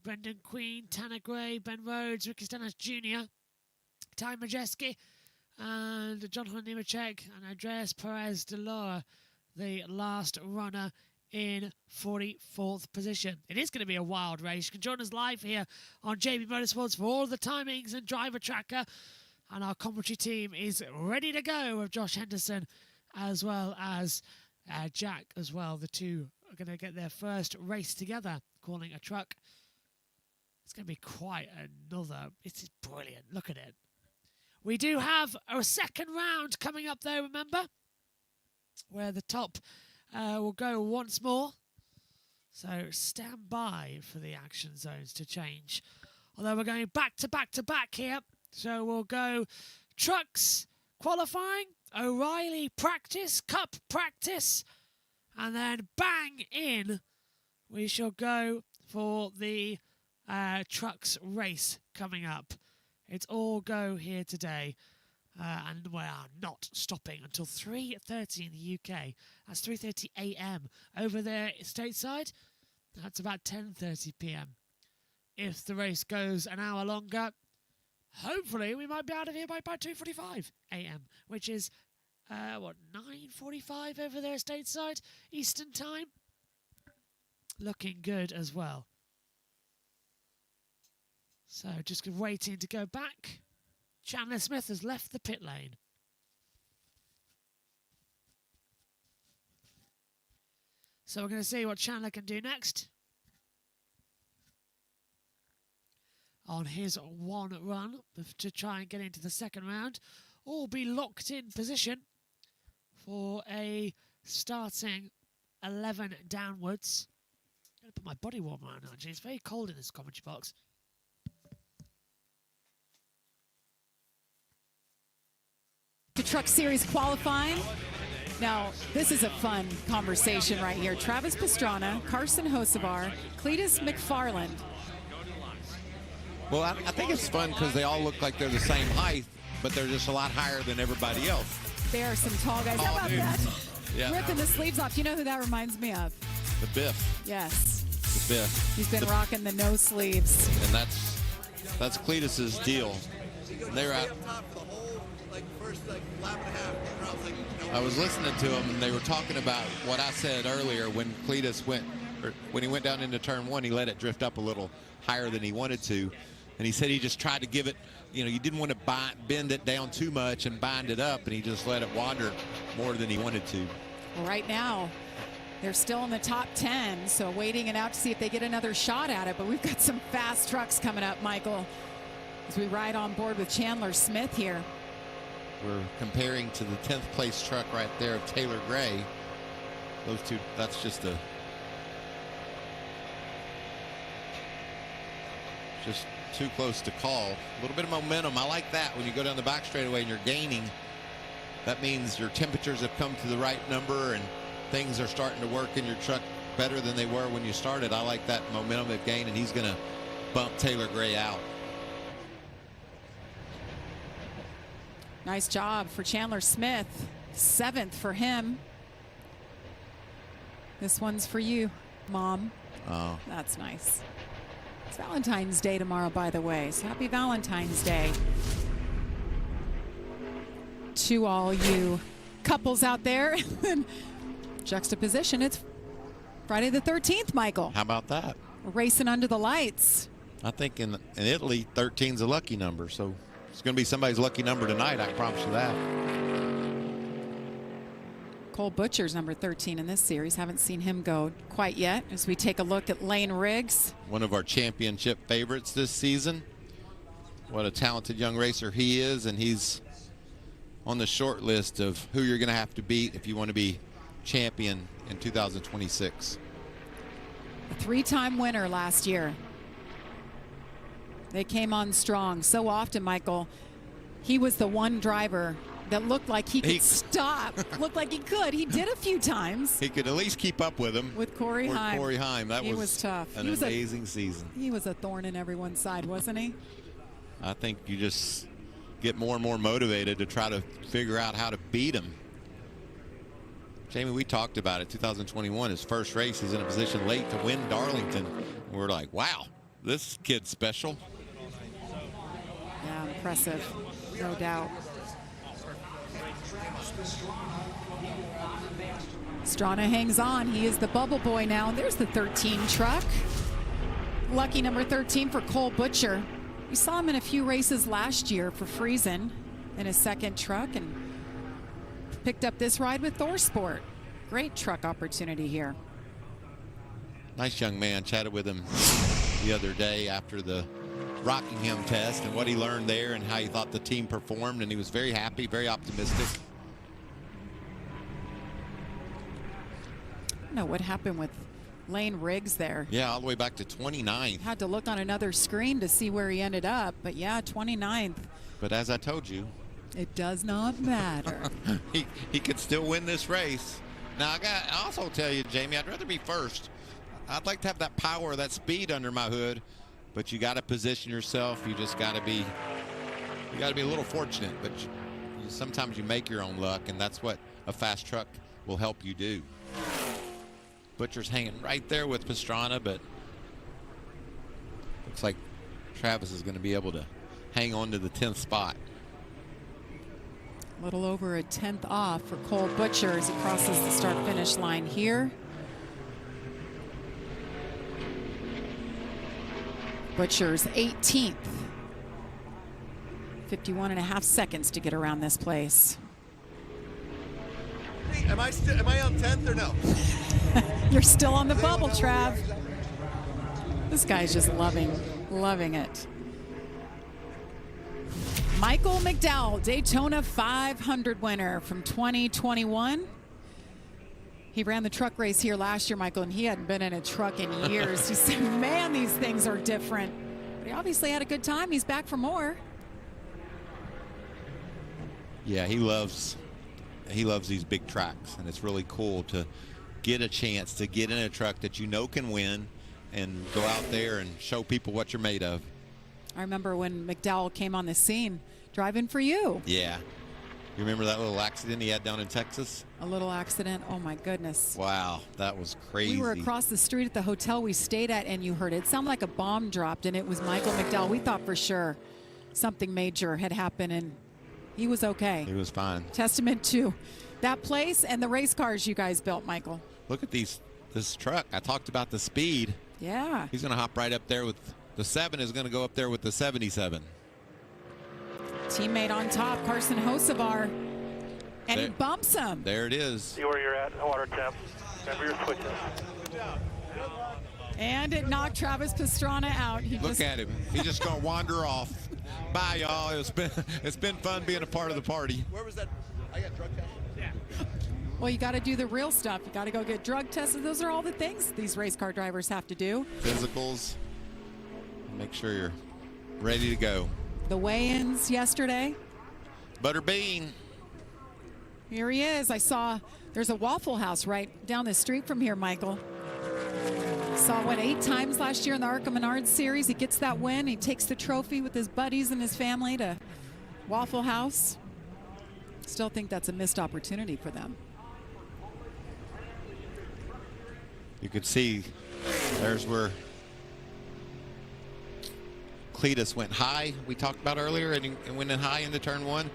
Brendan Queen, Tanner Gray, Ben Rhodes, Ricky Stenhouse Jr., Ty Majeski, and Jonathan Nemechek and Andreas Perez de Laura, the last runner in 44th position. It is going to be a wild race. You can join us live here on JB Motorsports for all the timings and driver tracker. And our commentary team is ready to go with Josh Henderson as well as Jack as well. The two are going to get their first race together, calling a truck. It's going to be quite another. It's brilliant. Look at it. We do have a second round coming up though, remember? Where the top will go once more. So stand by for the action zones to change. Although we're going back to back to back here. So we'll go trucks qualifying, O'Reilly practice, Cup practice, and then bang in. We shall go for the trucks race coming up. It's all go here today. And we are not stopping until 3:30 in the UK. That's 3:30 a.m. Over there stateside, that's about 10:30 p.m. If the race goes an hour longer, hopefully we might be out of here by 2:45 a.m., which is, 9:45 over there stateside, Eastern time? Looking good as well. So just waiting to go back. Chandler Smith has left the pit lane. So we're going to see what Chandler can do next. On his one run to try and get into the second round. Or be locked in position for a starting 11 downwards. I'm going to put my body warmer on actually. It's very cold in this commentary box. The Truck Series qualifying. Now, this is a fun conversation right here. Travis Pastrana, Carson Hocevar, Cletus McFarland. Well, I think it's fun because they all look like they're the same height, but they're just a lot higher than everybody else. There are some tall guys. How about that? Yeah. Ripping the sleeves off. You know who that reminds me of? The Biff. Yes. The Biff. He's been rocking the no sleeves. And that's Cletus's deal. And they're out. I was listening to them, and they were talking about what I said earlier when Cletus when he went down into turn 1, he let it drift up a little higher than he wanted to. And he said he just tried to give it, you didn't want to bend it down too much and bind it up, and he just let it wander more than he wanted to. Well, right now, they're still in the top 10, so waiting it out to see if they get another shot at it. But we've got some fast trucks coming up, Michael, as we ride on board with Chandler Smith here. We're comparing to the 10th place truck right there of Taylor Gray. Those two, that's just too close to call. A little bit of momentum. I like that when you go down the back straightaway and you're gaining. That means your temperatures have come to the right number and things are starting to work in your truck better than they were when you started. I like that momentum of gain, and he's going to bump Taylor Gray out. Nice job for Chandler Smith. 7th for him. This one's for you, Mom. Oh. That's nice. It's Valentine's Day tomorrow, by the way, so happy Valentine's Day to all you couples out there. Juxtaposition, it's Friday the 13th, Michael. How about that? We're racing under the lights. I think in Italy, 13's a lucky number, so it's going to be somebody's lucky number tonight, I promise you that. Cole Butcher's number 13 in this series. Haven't seen him go quite yet as we take a look at Lane Riggs. One of our championship favorites this season. What a talented young racer he is, and he's on the short list of who you're going to have to beat if you want to be champion in 2026. A 3-time winner last year. They came on strong. So often, Michael, he was the one driver that looked like he could stop. Looked like he could. He did a few times. He could at least keep up with him. With Corey Heim. Corey Heim. That was tough. An amazing season. He was a thorn in everyone's side, wasn't he? I think you just get more and more motivated to try to figure out how to beat him. Jamie, we talked about it. 2021, his first race, he's in a position late to win Darlington. And we're like, wow, this kid's special. Yeah, impressive, no doubt. Strana hangs on. He is the bubble boy now. And there's the 13 truck. Lucky number 13 for Cole Butcher. We saw him in a few races last year for Friesen in his second truck and picked up this ride with ThorSport. Great truck opportunity here. Nice young man. Chatted with him the other day after the Rockingham test and what he learned there and how he thought the team performed, and he was very happy, very optimistic. I don't know what happened with Lane Riggs there. Yeah, all the way back to 29th. Had to look on another screen to see where he ended up, but yeah, 29th. But as I told you, it does not matter. he could still win this race. Now, I also tell you, Jamie, I'd rather be first. I'd like to have that power, that speed under my hood, but you got to position yourself. You just got to be, a little fortunate, but sometimes you make your own luck, and that's what a fast truck will help you do. Butcher's hanging right there with Pastrana, but looks like Travis is going to be able to hang on to the 10th spot. A little over a 10th off for Cole Butcher as he crosses the start-finish line here. Butcher's 18th. 51.5 seconds to get around this place. Am I on 10th or no? You're still on the bubble, Trav. This guy's just loving it. Michael McDowell, Daytona 500 winner from 2021. He ran the truck race here last year, Michael, and he hadn't been in a truck in years. He said, man, these things are different. But he obviously had a good time. He's back for more. Yeah, he loves these big tracks, and it's really cool to get a chance to get in a truck that you know can win and go out there and show people what you're made of. I remember when McDowell came on the scene driving for you. Yeah. You remember that little accident he had down in Texas? A little accident. Oh, my goodness. Wow, that was crazy. We were across the street at the hotel we stayed at, and you heard it. It sounded like a bomb dropped, and it was Michael McDowell. We thought for sure something major had happened, and he was okay. He was fine. Testament to that place and the race cars you guys built, Michael. Look at this truck. I talked about the speed. Yeah. He's going to hop right up there with the 7 is going to go up there with the 77. Teammate on top, Carson Hocevar, and he bumps him. There it is. See where you're at, water temp. Remember your switches. And it knocked Travis Pastrana out. Look at him. He's just going to wander off. Bye, y'all. It's been fun being a part of the party. Where was that? I got drug tested. Yeah. Well, you got to do the real stuff. You got to go get drug tested. Those are all the things these race car drivers have to do. Physicals. Make sure you're ready to go. The weigh-ins yesterday. Butterbean. Here he is. I saw there's a Waffle House right down the street from here, Michael. Saw one 8 times last year in the ARCA Menards series. He gets that win. He takes the trophy with his buddies and his family to Waffle House. Still think that's a missed opportunity for them. You could see there's where Cletus went high, we talked about earlier, and went in high into turn 1.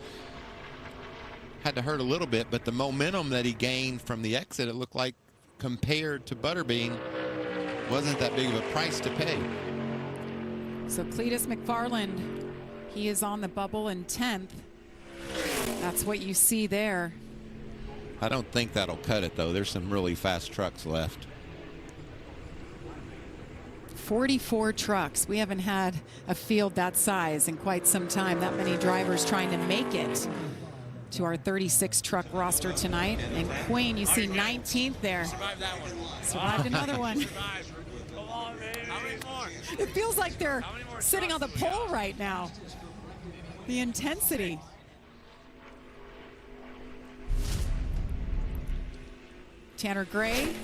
Had to hurt a little bit, but the momentum that he gained from the exit, it looked like, compared to Butterbean, wasn't that big of a price to pay. So Cletus McFarland, he is on the bubble in 10th. That's what you see there. I don't think that'll cut it, though. There's some really fast trucks left. 44 trucks. We haven't had a field that size in quite some time. That many drivers trying to make it to our 36 truck roster tonight. And Queen, you see 19th there. Survived that one. Survived another one. Come on, baby. How many more? It feels like they're sitting on the pole right now. The intensity. Tanner Gray.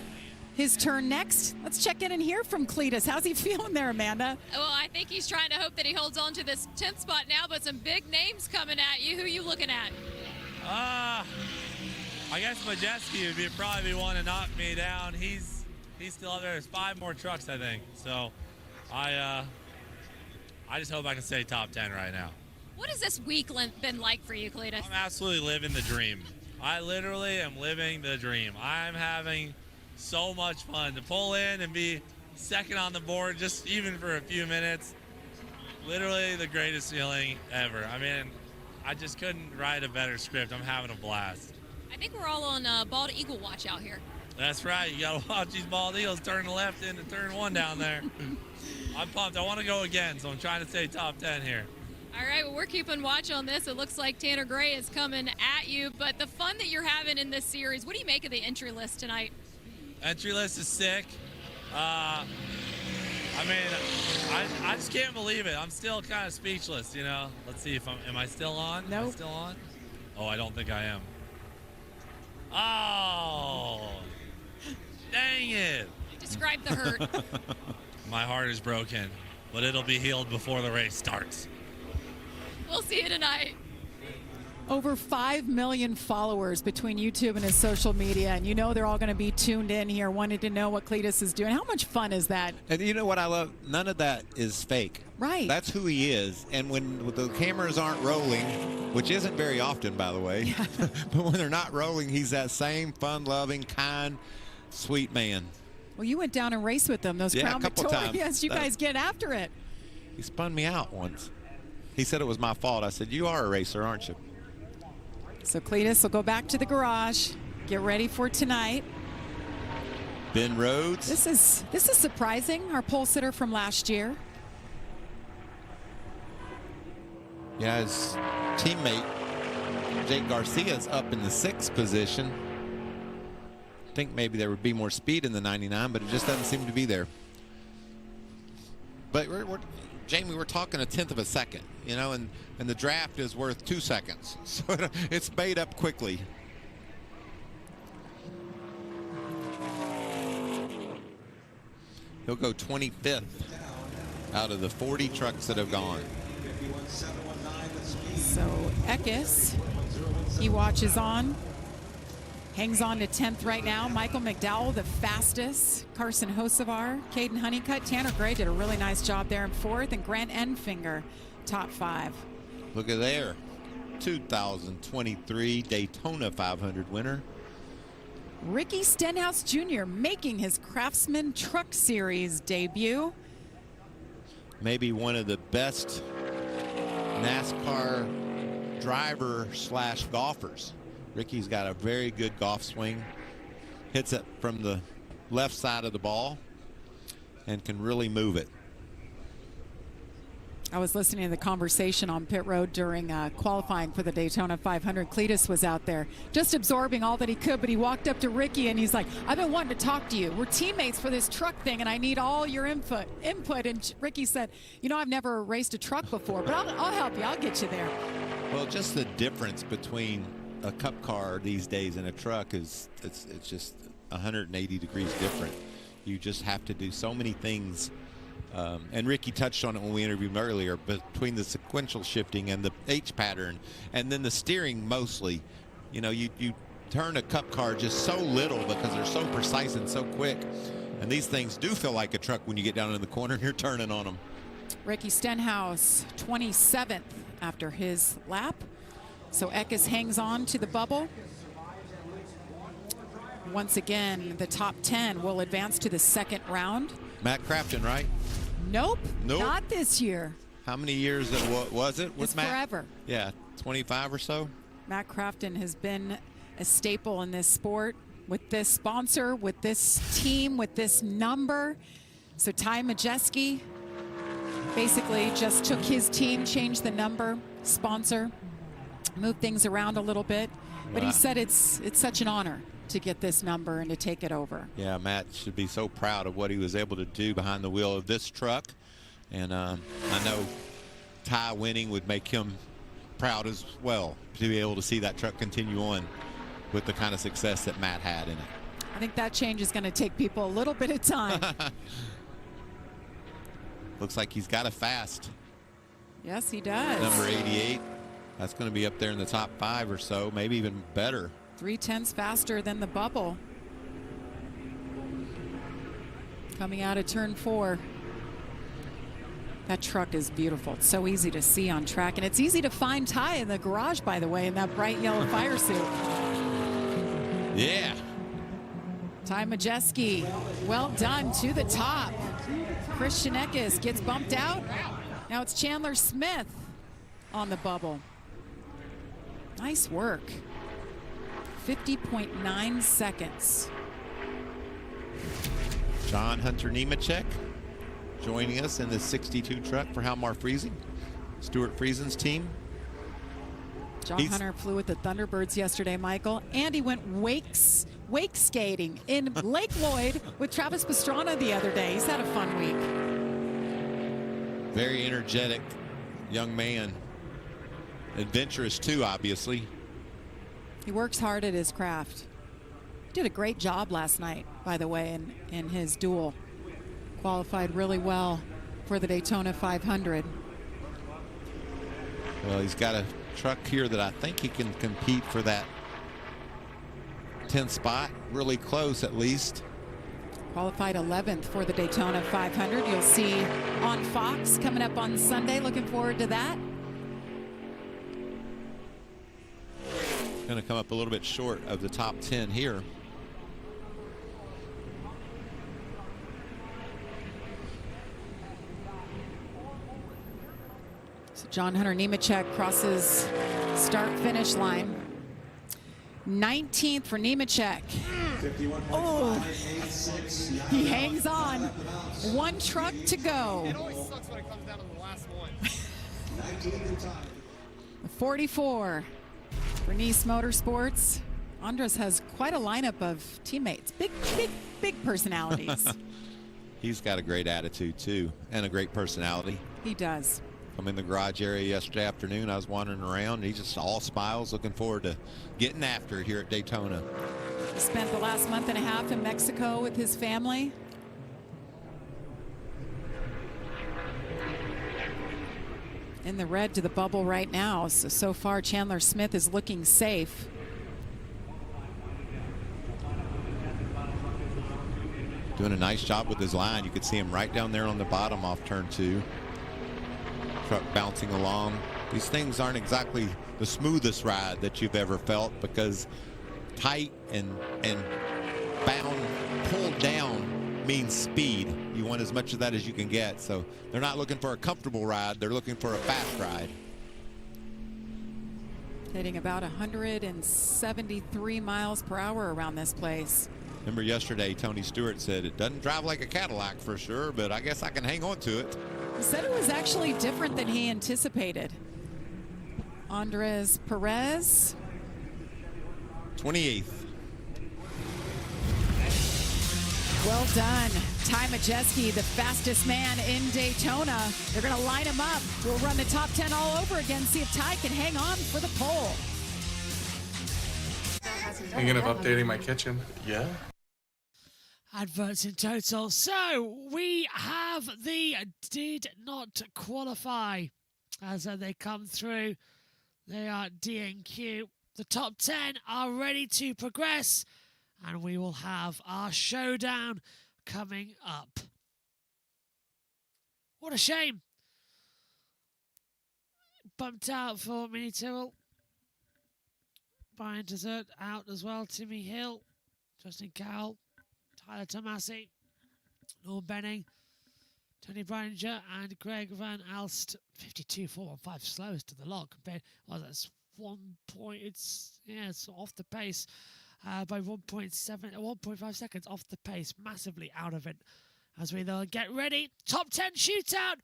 His turn next. Let's check in and hear from Cletus. How's he feeling there, Amanda? Well, I think he's trying to hope that he holds on to this 10th spot now, but some big names coming at you. Who are you looking at? I guess Majeski would probably be one to knock me down. He's still up there. There's 5 more trucks, I think. So I just hope I can stay top 10 right now. What has this week been like for you, Cletus? I'm absolutely living the dream. I literally am living the dream. I'm having so much fun to pull in and be second on the board, just even for a few minutes. Literally the greatest feeling ever. I mean, I just couldn't write a better script. I'm having a blast. I think we're all on bald eagle watch out here. That's right. You got to watch these bald eagles turn left into turn 1 down there. I'm pumped. I want to go again, so I'm trying to stay top 10 here. All right, well, we're keeping watch on this. It looks like Tanner Gray is coming at you, but the fun that you're having in this series, what do you make of the entry list tonight? Entry list is sick. I mean, I just can't believe it. I'm still kind of speechless, you know. Let's see if am I still on? Nope. Am I still on? Oh, I don't think I am. Oh, dang it. Describe the hurt. My heart is broken, but it'll be healed before the race starts. We'll see you tonight. Over 5 million followers between YouTube and his social media, and you know they're all going to be tuned in here wanting to know what Cletus is doing. How much fun is that? And you know what I love? None of that is fake. Right. That's who he is. And when the cameras aren't rolling, which isn't very often, by the way, yeah. But when they're not rolling, he's that same fun-loving, kind, sweet man. Well, you went down and raced with them, those Crown Victorias. You guys get after it. He spun me out once. He said it was my fault. I said, you are a racer, aren't you? So Cletus will go back to the garage, get ready for tonight. Ben Rhodes. This is surprising, our pole sitter from last year. Yeah, his teammate, Jake Garcia's up in the 6th position. I think maybe there would be more speed in the 99, but it just doesn't seem to be there. But Jamie, we're talking 1/10 of a second, you know, and the draft is worth 2 seconds. So it's made up quickly. He'll go 25th out of the 40 trucks that have gone. So Eckes He watches on. Hangs on to 10th right now. Michael McDowell, the fastest. Carson Hocevar, Caden Honeycutt. Tanner Gray did a really nice job there in 4th. And Grant Enfinger, top 5. Look at there. 2023 Daytona 500 winner. Ricky Stenhouse Jr. making his Craftsman Truck Series debut. Maybe one of the best NASCAR driver / golfers. Ricky's got a very good golf swing. Hits it from the left side of the ball and can really move it. I was listening to the conversation on pit road during qualifying for the Daytona 500. Cletus was out there just absorbing all that he could, but he walked up to Ricky and he's like, I've been wanting to talk to you. We're teammates for this truck thing and I need all your input. And Ricky said, you know, I've never raced a truck before, but I'll help you. I'll get you there. Well, just the difference between a cup car these days and a truck is it's just 180 degrees different. You just have to do so many things. And Ricky touched on it when we interviewed him earlier, between the sequential shifting and the H pattern and then the steering mostly. You know, you turn a cup car just so little because they're so precise and so quick. And these things do feel like a truck when you get down in the corner and you're turning on them. Ricky Stenhouse, 27th after his lap. So Eckes hangs on to the bubble. Once again, the top 10 will advance to the 2nd round. Matt Crafton, right? Nope, Nope. not this year. How many years was it with It's Matt? forever. Yeah, 25 or so. Matt Crafton has been a staple in this sport with this sponsor, with this team, with this number. So Ty Majeski basically just took his team, changed the number, sponsor, moved things around a little bit. But Wow. he said it's such an honor to get this number and to take it over. Yeah, Matt should be so proud of what he was able to do behind the wheel of this truck. And I know Ty winning would make him proud as well to be able to see that truck continue on with the kind of success that Matt had in it. I think that change is going to take people a little bit of time. Looks like he's got a fast. Yes, he does. Number 88. That's going to be up there in the top 5 or so, maybe even better. 3/10 faster than the bubble. Coming out of turn 4. That truck is beautiful. It's so easy to see on track. And it's easy to find Ty in the garage, by the way, in that bright yellow fire suit. Yeah. Ty Majeski, well done to the top. Christian Eckes gets bumped out. Now it's Chandler Smith on the bubble. Nice work. 50.9 seconds. John Hunter Nemechek joining us in the 62 truck for Halmar Friesen, Stuart Friesen's team. John Hunter flew with the Thunderbirds yesterday, Michael, and he went wake skating in Lake Lloyd with Travis Pastrana the other day. He's had a fun week. Very energetic young man. Adventurous too, obviously. He works hard at his craft. Did a great job last night, by the way, in his duel. Qualified really well for the Daytona 500. Well, he's got a truck here that I think he can compete for that 10th spot. Really close, at least. Qualified 11th for the Daytona 500. You'll see on Fox coming up on Sunday. Looking forward to that. Going to come up a little bit short of the top 10 here. So John Hunter Nemechek crosses start-finish line. 19th for Nemechek. Oh, he hangs on. One truck to go. It always sucks when it comes down to the last one. 44 for JBMotorsports. Andres has quite a lineup of teammates. Big personalities. He's got a great attitude too, and a great personality. He does. I'm in the garage area yesterday afternoon. I was wandering around, and he's just all smiles, looking forward to getting after it here at Daytona. He spent the last month and a half in Mexico with his family. in the red to the bubble right now. So far, Chandler Smith is looking safe. Doing a nice job with his line. You could see him right down there on the bottom off turn 2. Truck bouncing along. These things aren't exactly the smoothest ride that you've ever felt, because tight and bound, pulled down means speed. You want as much of that as you can get. So they're not looking for a comfortable ride. They're looking for a fast ride. Hitting about 173 miles per hour around this place. Remember yesterday, Tony Stewart said it doesn't drive like a Cadillac for sure, but I guess I can hang on to it. He said it was actually different than he anticipated. Andres Perez. 28th. Well done. Ty Majeski, the fastest man in Daytona. They're going to line him up. We'll run the top 10 all over again, see if Ty can hang on for the pole. Thinking of updating my kitchen. Yeah. Adverts in total. So we have the did not qualify as they come through. They are D and Q. The top 10 are ready to progress, and we will have our showdown coming up. What a shame. Bumped out for Mini Tyrrell. Brian Desert out as well. Timmy Hill, Justin Cowell, Tyler Tomasi, Norm Benning, Tony Brininger, and Greg Van Alst. 52.415 slowest to the log compared. Well, that's 1 point. It's off the pace by 1.5 seconds off the pace. Massively out of it. As we get ready, top 10 shootout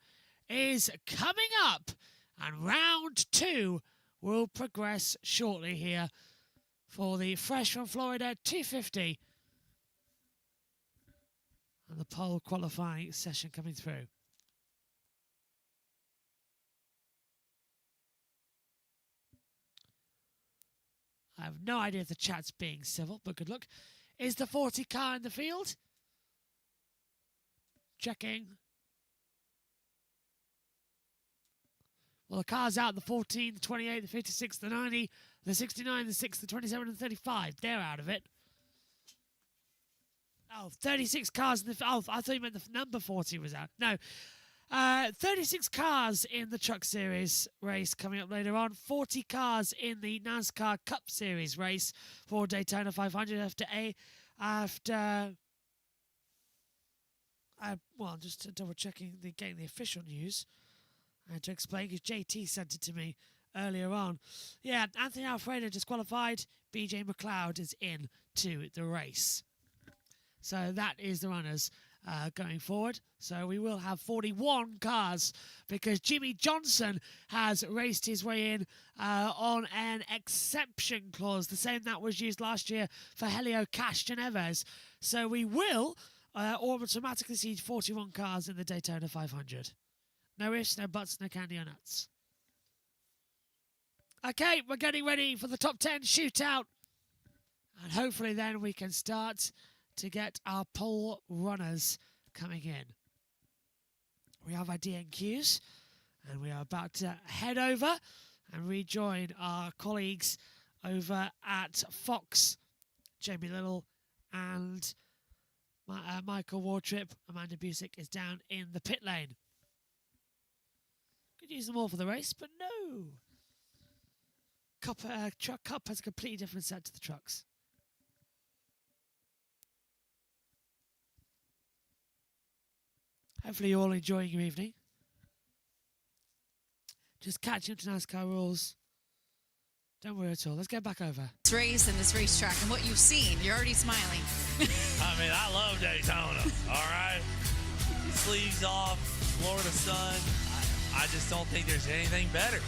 is coming up, and round 2 will progress shortly here for the Fresh from Florida 250 and the pole qualifying session coming through. I have no idea if the chat's being civil, but good luck. Is the 40 car in the field? Checking. Well, the car's out, the 14, the 28, the 56, the 90, the 69, the 6, the 27, and the 35. They're out of it. Oh, 36 cars in the... Oh, I thought you meant the number 40 was out. No. 36 cars in the Truck Series race coming up later on. 40 cars in the NASCAR Cup Series race for Daytona 500 just double checking getting the official news. And to explain, because JT sent it to me earlier on. Yeah, Anthony Alfredo disqualified. BJ McLeod is in to the race. So that is the runners going forward. So we will have 41 cars because Jimmy Johnson has raced his way in on an exception clause, the same that was used last year for Helio Castroneves. So we will automatically see 41 cars in the Daytona 500. No ifs, no buts, no candy or nuts. Okay, we're getting ready for the top 10 shootout. And hopefully then we can start to get our pole runners coming in. We have our DNQs, and we are about to head over and rejoin our colleagues over at Fox, Jamie Little and Michael Wartrip. Amanda Busick is down in the pit lane. Could use them all for the race, but no. Truck Cup has a completely different set to the trucks. Hopefully you're all enjoying your evening. Just catching up to NASCAR rules. Don't worry at all. Let's get back over. This race and this racetrack and what you've seen. You're already smiling. I mean, I love Daytona, all right? Sleeves off, Florida sun. I just don't think there's anything better.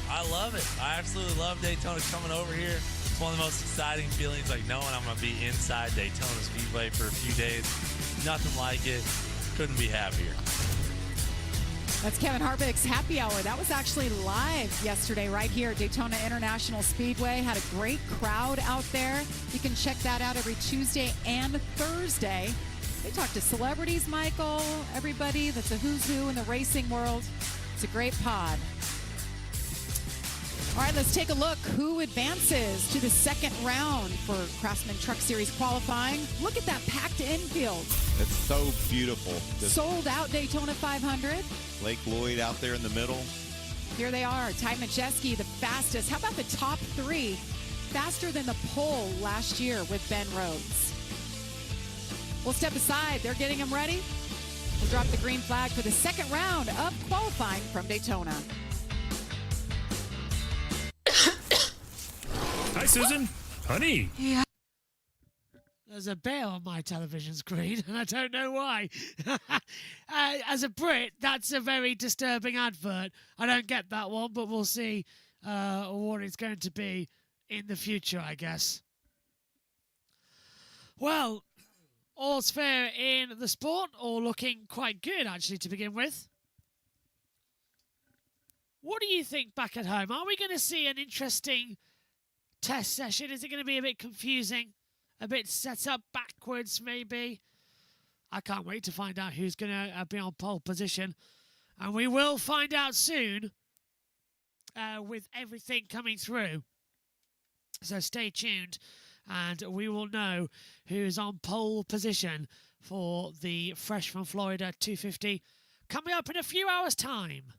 I love it. I absolutely love Daytona. Coming over here, it's one of the most exciting feelings, like knowing I'm going to be inside Daytona Speedway for a few days. Nothing like it. Couldn't be happier. That's Kevin Harvick's happy hour. That was actually live yesterday right here at Daytona International Speedway. Had a great crowd out there. You can check that out every Tuesday and Thursday. They talk to celebrities, Michael, everybody that's a who's who in the racing world. It's a great pod. All right, let's take a look who advances to the second round for Craftsman Truck Series qualifying. Look at that packed infield. It's so beautiful. Just Sold out Daytona 500. Lake Lloyd out there in the middle. Here they are. Ty Majeski, the fastest. How about the top three? Faster than the pole last year with Ben Rhodes. We'll step aside. They're getting them ready. We'll drop the green flag for the second round of qualifying from Daytona. Hi, Susan. Honey. Yeah. There's a bear on my television screen, and I don't know why. As a Brit, that's a very disturbing advert. I don't get that one, but we'll see what it's going to be in the future, I guess. Well, all's fair in the sport, all looking quite good, actually, to begin with. What do you think back at home? Are we going to see an interesting test session? Is it going to be a bit confusing? A bit set up backwards, maybe? I can't wait to find out who's going to be on pole position. And we will find out soon with everything coming through. So stay tuned and we will know who's on pole position for the Fresh from Florida 250 coming up in a few hours' time.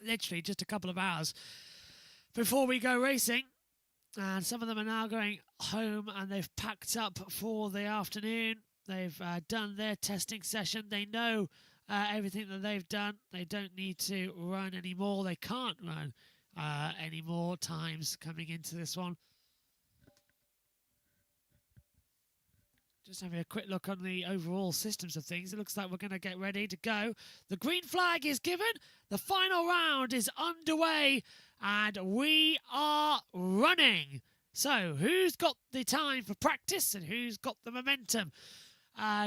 Literally just a couple of hours before we go racing, and some of them are now going home and they've packed up for the afternoon. They've done their testing session. They know everything that they've done. They don't need to run anymore. They can't run any more times coming into this one. Just having a quick look on the overall systems of things. It looks like we're going to get ready to go. The green flag is given. The final round is underway. And we are running. So who's got the time for practice and who's got the momentum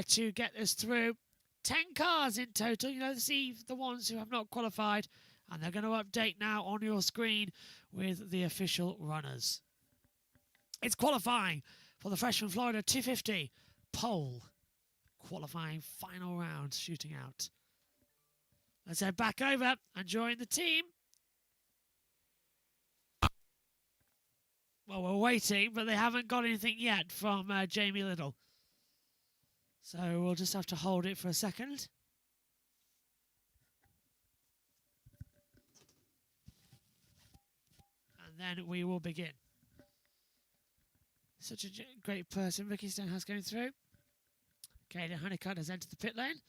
to get us through? 10 cars in total. You know, see the ones who have not qualified. And they're going to update now on your screen with the official runners. It's qualifying for the Fresh from Florida 250 pole. Qualifying final round shooting out. Let's head back over and join the team. Well, we're waiting, but they haven't got anything yet from Jamie Little. So we'll just have to hold it for a second. And then we will begin. Such a great person, Ricky Stenhouse going through. Caden Honeycutt has entered the pit lane.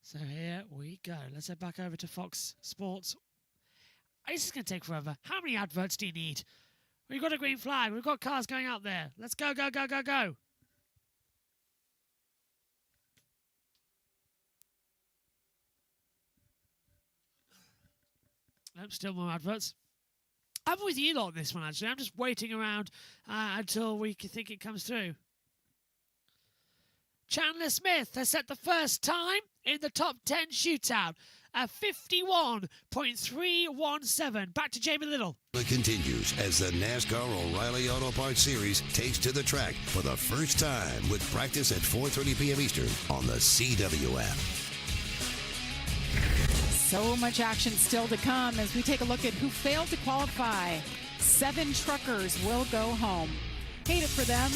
So here we go. Let's head back over to Fox Sports. This is going to take forever. How many adverts do you need? We've got a green flag. We've got cars going out there. Let's go, go, go, go, go. Nope, still more adverts. I'm with you lot on this one, actually. I'm just waiting around until we think it comes through. Chandler Smith has set the first time in the top 10 shootout. A 51.317. Back to Jamie Little. It continues as the NASCAR O'Reilly Auto Parts Series takes to the track for the first time with practice at 4:30 p.m. Eastern on the CW app. So much action still to come as we take a look at who failed to qualify. 7 truckers will go home. Hate it for them.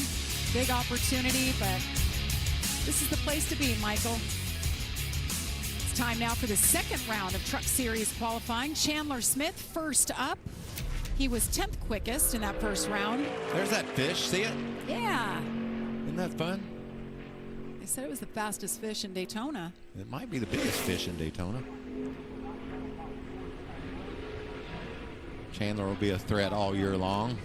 Big opportunity, but this is the place to be, Michael. It's time now for the second round of Truck Series qualifying. Chandler Smith first up. He was 10th quickest in that first round. There's that fish. See it? Yeah. Isn't that fun? They said it was the fastest fish in Daytona. It might be the biggest fish in Daytona. Chandler will be a threat all year long.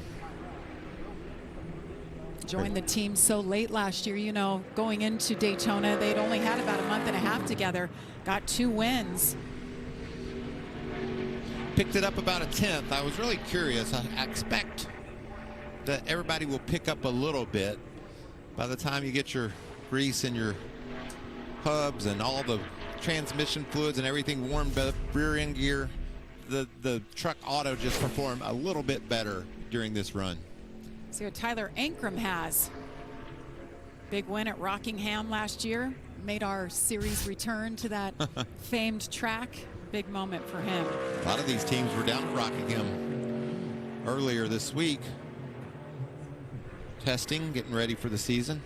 Joined the team so late last year. You know, going into Daytona, they'd only had about a month and a half together. Got 2 wins. Picked it up about a 10th. I was really curious. I expect that everybody will pick up a little bit by the time you get your grease and your hubs and all the transmission fluids and everything warmed up, rear end gear. The truck auto just performed a little bit better during this run. See what Tyler Ankrum has. Big win at Rockingham last year. Made our series return to that famed track. Big moment for him. A lot of these teams were down at Rockingham earlier this week. Testing, getting ready for the season.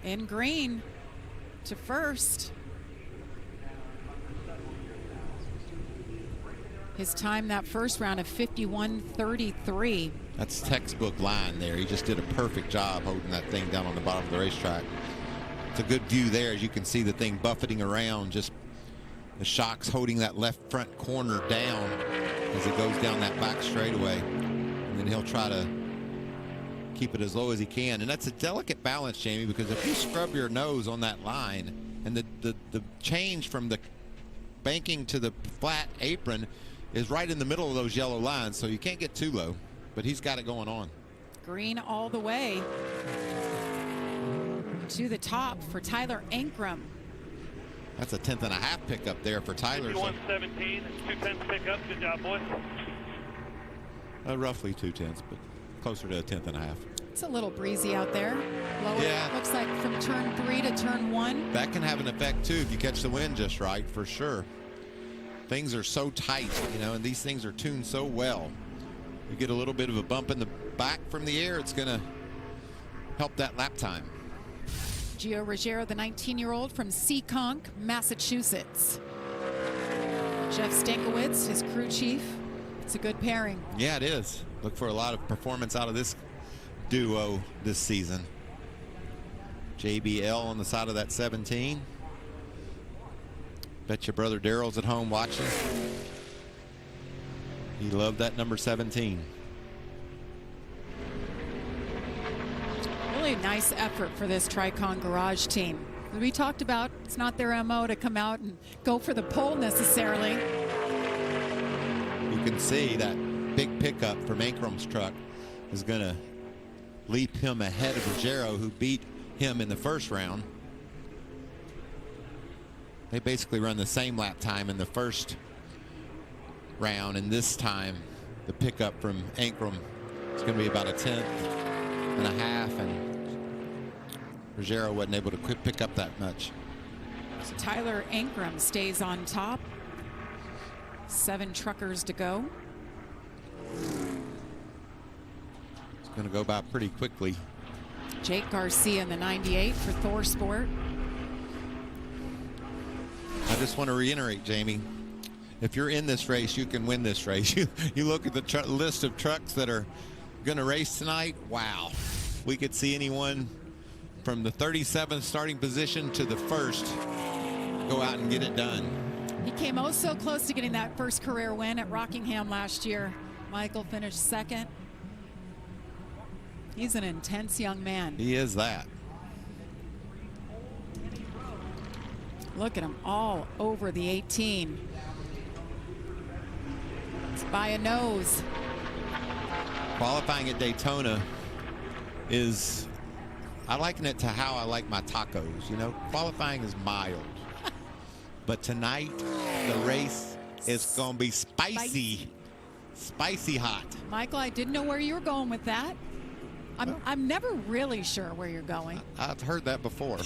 In green to first. His time that first round of 51.33. That's textbook line there. He just did a perfect job holding that thing down on the bottom of the racetrack. It's a good view there as you can see the thing buffeting around, just the shocks holding that left front corner down as it goes down that back straightaway. And then he'll try to keep it as low as he can. And that's a delicate balance, Jamie, because if you scrub your nose on that line and the change from the banking to the flat apron is right in the middle of those yellow lines, so you can't get too low, but he's got it going on. Green all the way to the top for Tyler Ankrum. That's a 10th and a half pickup there for Tyler. 51.17, 2/10 pickup. Good job, boys. Roughly 2/10, but closer to a 10th and a half. It's a little breezy out there. Lower, yeah. Looks like from turn 3 to turn 1. That can have an effect too if you catch the wind just right, for sure. Things are so tight, you know, and these things are tuned so well. You get a little bit of a bump in the back from the air, it's going to help that lap time. Gio Ruggiero, the 19-year-old from Seekonk, Massachusetts. Jeff Stankiewicz, his crew chief. It's a good pairing. Yeah, it is. Look for a lot of performance out of this duo this season. JBL on the side of that 17. Bet your brother Daryl's at home watching. He loved that number 17. Really nice effort for this Tricon Garage team. We talked about it's not their MO to come out and go for the pole necessarily. You can see that big pickup from Ankrum's truck is going to leap him ahead of Ruggiero, who beat him in the first round. They basically run the same lap time in the first round, and this time the pickup from Ankrum is going to be about a 10th and a half, and Ruggiero wasn't able to pick up that much. So Tyler Ankrum stays on top. 7 truckers to go. It's going to go by pretty quickly. Jake Garcia in the 98 for Thor Sport. I just want to reiterate, Jamie, if you're in this race, you can win this race. You look at the list of trucks that are going to race tonight. Wow. We could see anyone from the 37th starting position to the 1st go out and get it done. He came oh so close to getting that first career win at Rockingham last year. Michael finished 2nd. He's an intense young man. He is that. Look at him all over the 18. It's by a nose. Qualifying at Daytona is, I liken it to how I like my tacos. You know, qualifying is mild. But tonight, the race is going to be spicy. Spicy hot. Michael, I didn't know where you were going with that. I'm never really sure where you're going. I've heard that before.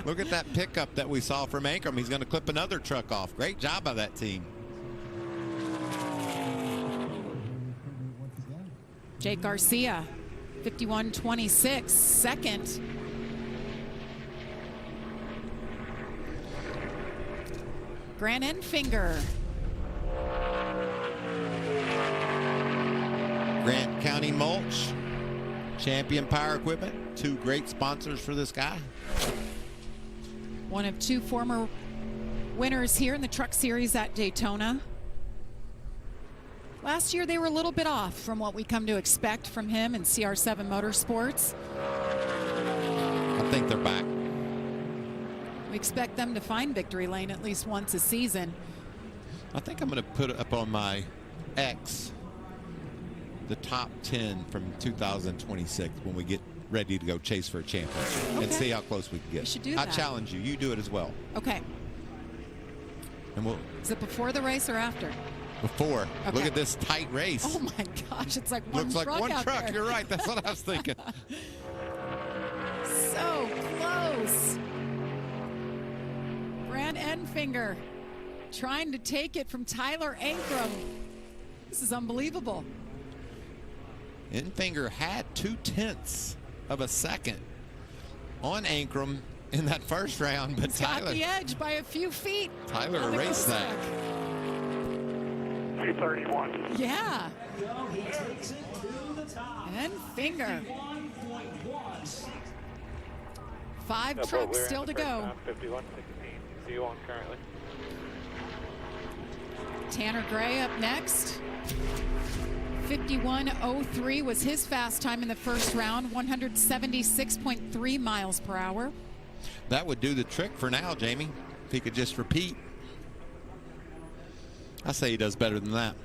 Look at that pickup that we saw from Ankrum. He's going to clip another truck off. Great job by that team. Jake Garcia, 51.26, 2nd. Grant Enfinger. Grant County Mulch, Champion Power Equipment, 2 great sponsors for this guy. One of 2 former winners here in the Truck Series at Daytona. Last year they were a little bit off from what we come to expect from him in CR7 Motorsports. I think they're back. We expect them to find victory lane at least once a season. I think I'm going to put up on my X the top 10 from 2026 when we get ready to go chase for a championship and see how close we can get. You should do I that. challenge you. You do it as well. Okay. And we'll. Is it before the race or after? Before. Okay. Look at this tight race. Oh my gosh, it's like one Looks like truck one out truck. there. You're right. That's what I was thinking. So close. Grant Enfinger trying to take it from Tyler Ankrum. This is unbelievable. Enfinger had 0.2 of a second on Ankrum in that first round, but He's Tyler got the edge by a few feet. Tyler erased that. 331. Yeah. Enfinger. 5 trucks still to go. 51-16. See you on currently. Tanner Gray up next. 51.03 was his fast time in the first round, 176.3 miles per hour. That would do the trick for now, Jamie, if he could just repeat. I say he does better than that.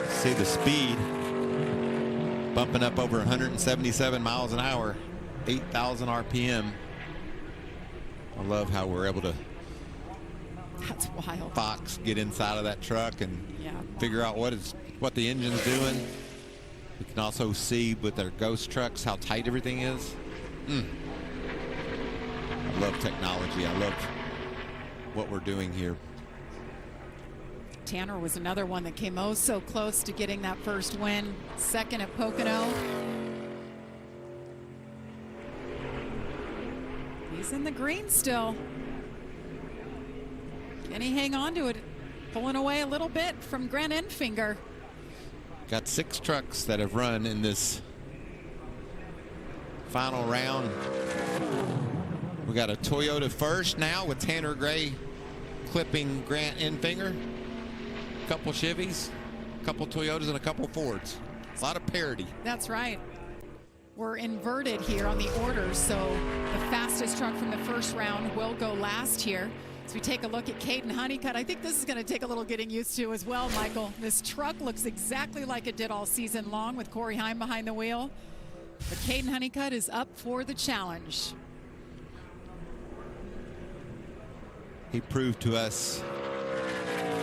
See the speed bumping up over 177 miles an hour, 8,000 RPM. I love how we're able to That's wild. Fox get inside of that truck and figure out what the engine's doing. We can also see with their ghost trucks how tight everything is. I love technology. I love what we're doing here. Tanner was another one that came oh so close to getting that first win. Second at Pocono. He's in the green still. Can he hang on to it? Pulling away a little bit from Grant Enfinger. Got 6 trucks that have run in this final round. We got a Toyota first now with Tanner Gray clipping Grant Enfinger. A couple Chevys, a couple Toyotas, and a couple Fords. A lot of parity. That's right. We're inverted here on the orders, so the fastest truck from the first round will go last here. As we take a look at Caden Honeycutt, I think this is going to take a little getting used to as well, Michael. This truck looks exactly like it did all season long with Corey Heim behind the wheel. But Caden Honeycutt is up for the challenge. He proved to us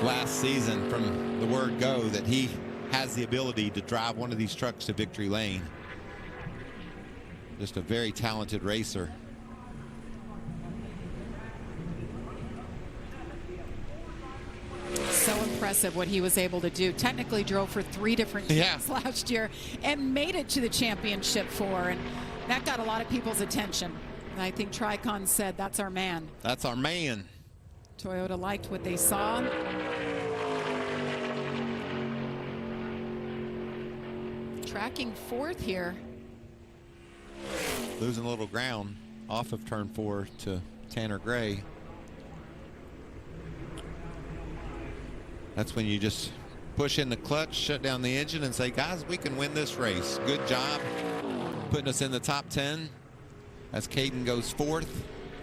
last season from the word go that he has the ability to drive one of these trucks to victory lane. Just a very talented racer. So impressive what he was able to do. Technically drove for 3 different teams last year and made it to the championship 4, and that got a lot of people's attention. And I think Tricon said, that's our man. That's our man. Toyota liked what they saw. Tracking 4th here. Losing a little ground off of turn 4 to Tanner Gray. That's when you just push in the clutch, shut down the engine, and say, guys, we can win this race. Good job putting us in the top 10 as Caden goes 4th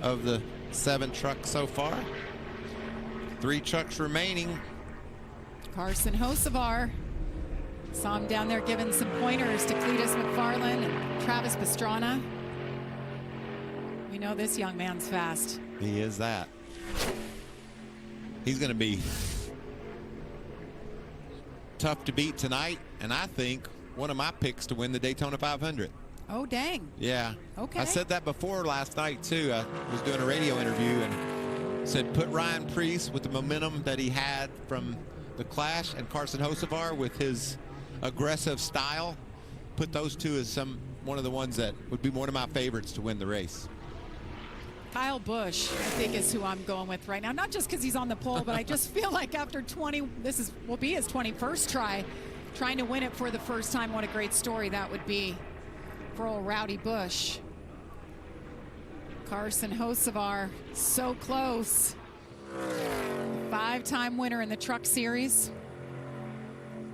of the 7 trucks so far. 3 trucks remaining. Carson Hocevar. Saw him down there giving some pointers to Cletus McFarland and Travis Pastrana. We know this young man's fast. He is that. He's going to be tough to beat tonight, and I think one of my picks to win the Daytona 500. Oh, dang. Yeah. Okay. I said that before last night, too. I was doing a radio interview and said put Ryan Preece with the momentum that he had from the Clash and Carson Hocevar with his aggressive style. Put those two as one of the ones that would be one of my favorites to win the race. Kyle Busch, I think, is who I'm going with right now. Not just because he's on the pole, but I just feel like after 20, will be his 21st try, trying to win it for the first time. What a great story that would be for old Rowdy Busch. Carson Hocevar, so close. 5-time winner in the Truck Series.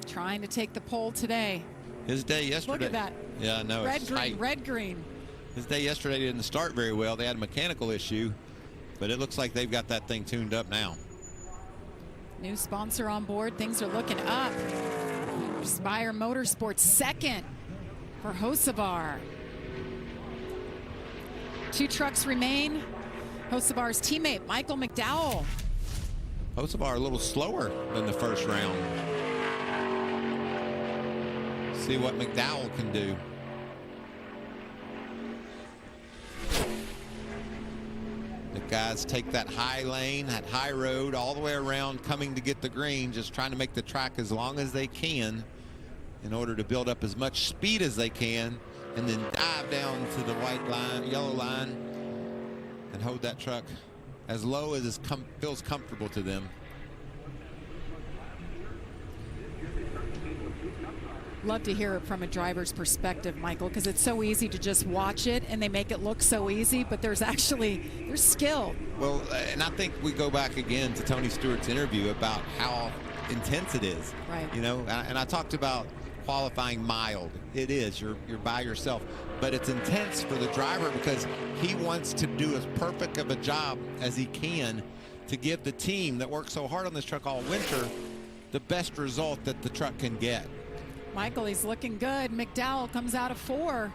Trying to take the pole today. His day yesterday. Look at that. Yeah, I know. Red, green, red, green. His day yesterday didn't start very well. They had a mechanical issue, but it looks like they've got that thing tuned up now. New sponsor on board. Things are looking up. JBMotorsports second for Hocevar. 2 trucks remain. Hocevar's teammate, Michael McDowell. Hocevar a little slower than the first round. See what McDowell can do. guys take that high lane, that high road, all the way around, coming to get the green, just trying to make the track as long as they can in order to build up as much speed as they can, and then dive down to the white line, yellow line, and hold that truck as low as it feels comfortable to them. Love to hear it from a driver's perspective, Michael, because it's so easy to just watch it and they make it look so easy, but there's skill. Well, and I think we go back again to Tony Stewart's interview about how intense it is. Right. You know, and I talked about qualifying mild. It is. You're by yourself. But it's intense for the driver because he wants to do as perfect of a job as he can to give the team that worked so hard on this truck all winter the best result that the truck can get. Michael, he's looking good. McDowell comes out of 4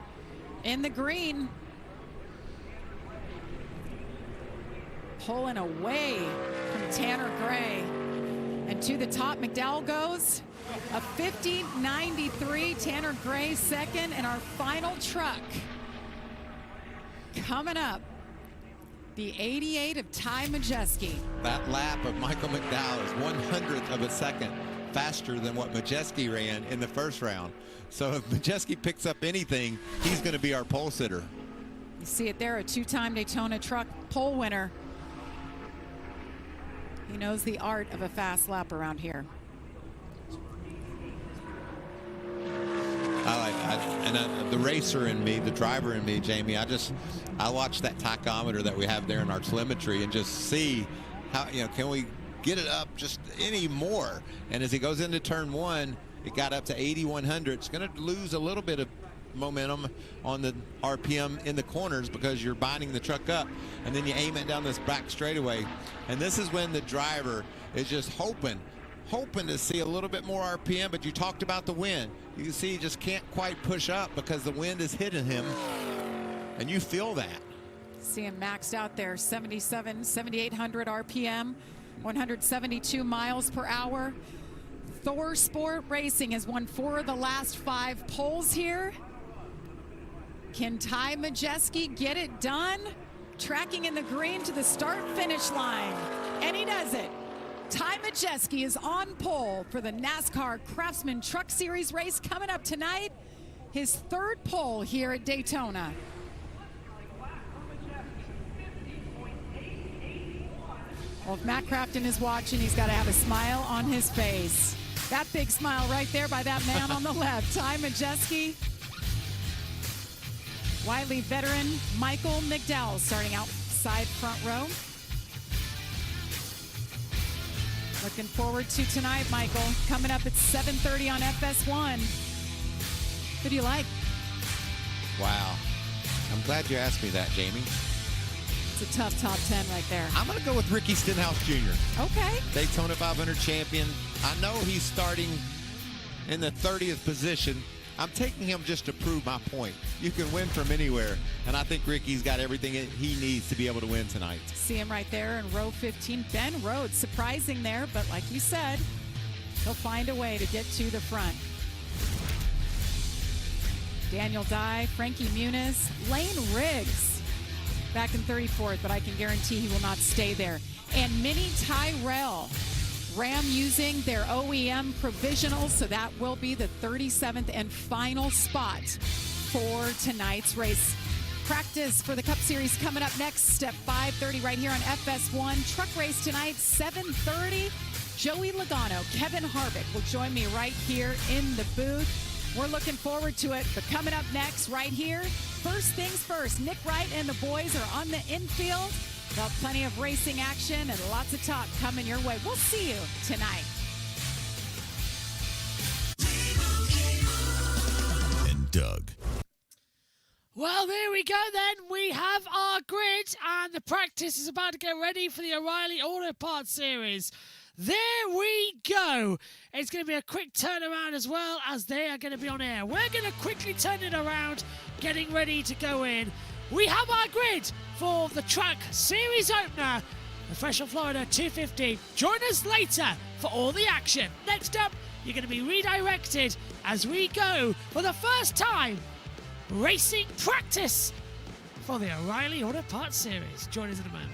in the green. Pulling away from Tanner Gray. And to the top, McDowell goes. A 50.93, Tanner Gray second, and our final truck coming up, the 88 of Ty Majeski. That lap of Michael McDowell is 1/100th of a second faster than what Majeski ran in the first round. So if Majeski picks up anything, he's going to be our pole sitter. You see it there, a 2-time Daytona truck pole winner. He knows the art of a fast lap around here. The racer in me, the driver in me, Jamie, I watch that tachometer that we have there in our telemetry and just see how, can we get it up just any more? And as he goes into turn 1, it got up to 8,100. It's going to lose a little bit of momentum on the RPM in the corners because you're binding the truck up, and then you aim it down this back straightaway. And this is when the driver is just hoping to see a little bit more RPM, but you talked about the wind. You can see he just can't quite push up because the wind is hitting him, and you feel that. See him maxed out there, 7,800 RPM, 172 miles per hour. Thor Sport Racing has won 4 of the last 5 poles here. Can Ty Majeski get it done? Tracking in the green to the start-finish line, and he does it. Ty Majeski is on pole for the NASCAR Craftsman Truck Series race coming up tonight. His 3rd pole here at Daytona. Well, if Matt Crafton is watching, he's got to have a smile on his face. That big smile right there by that man on the left, Ty Majeski. Wiley veteran Michael McDowell starting outside front row. Looking forward to tonight, Michael. Coming up at 7:30 on FS1. Who do you like? Wow. I'm glad you asked me that, Jamie. It's a tough top 10 right there. I'm going to go with Ricky Stenhouse Jr. Okay. Daytona 500 champion. I know he's starting in the 30th position. I'm taking him just to prove my point. You can win from anywhere, and I think Ricky's got everything he needs to be able to win tonight. See him right there in row 15. Ben Rhodes, surprising there, but like you said, he'll find a way to get to the front. Daniel Dye, Frankie Muniz, Lane Riggs back in 34th, but I can guarantee he will not stay there. And Minnie Tyrell. Ram using their OEM provisionals, so that will be the 37th and final spot for tonight's race. Practice for the Cup Series coming up next at 5:30 right here on FS1. Truck race tonight, 7:30. Joey Logano, Kevin Harvick will join me right here in the booth. We're looking forward to it, but coming up next right here, first things first, Nick Wright and the boys are on the infield. Got plenty of racing action and lots of talk coming your way. We'll see you tonight. And Doug. Well, there we go then. We have our grid, and the practice is about to get ready for the O'Reilly Auto Parts Series. There we go. It's going to be a quick turnaround as well, as they are going to be on air. We're going to quickly turn it around, getting ready to go in. We have our grid for the Truck Series opener, the Fresh from Florida 250. Join us later for all the action. Next up, you're going to be redirected as we go for the first time racing practice for the O'Reilly Auto Parts Series. Join us in a moment.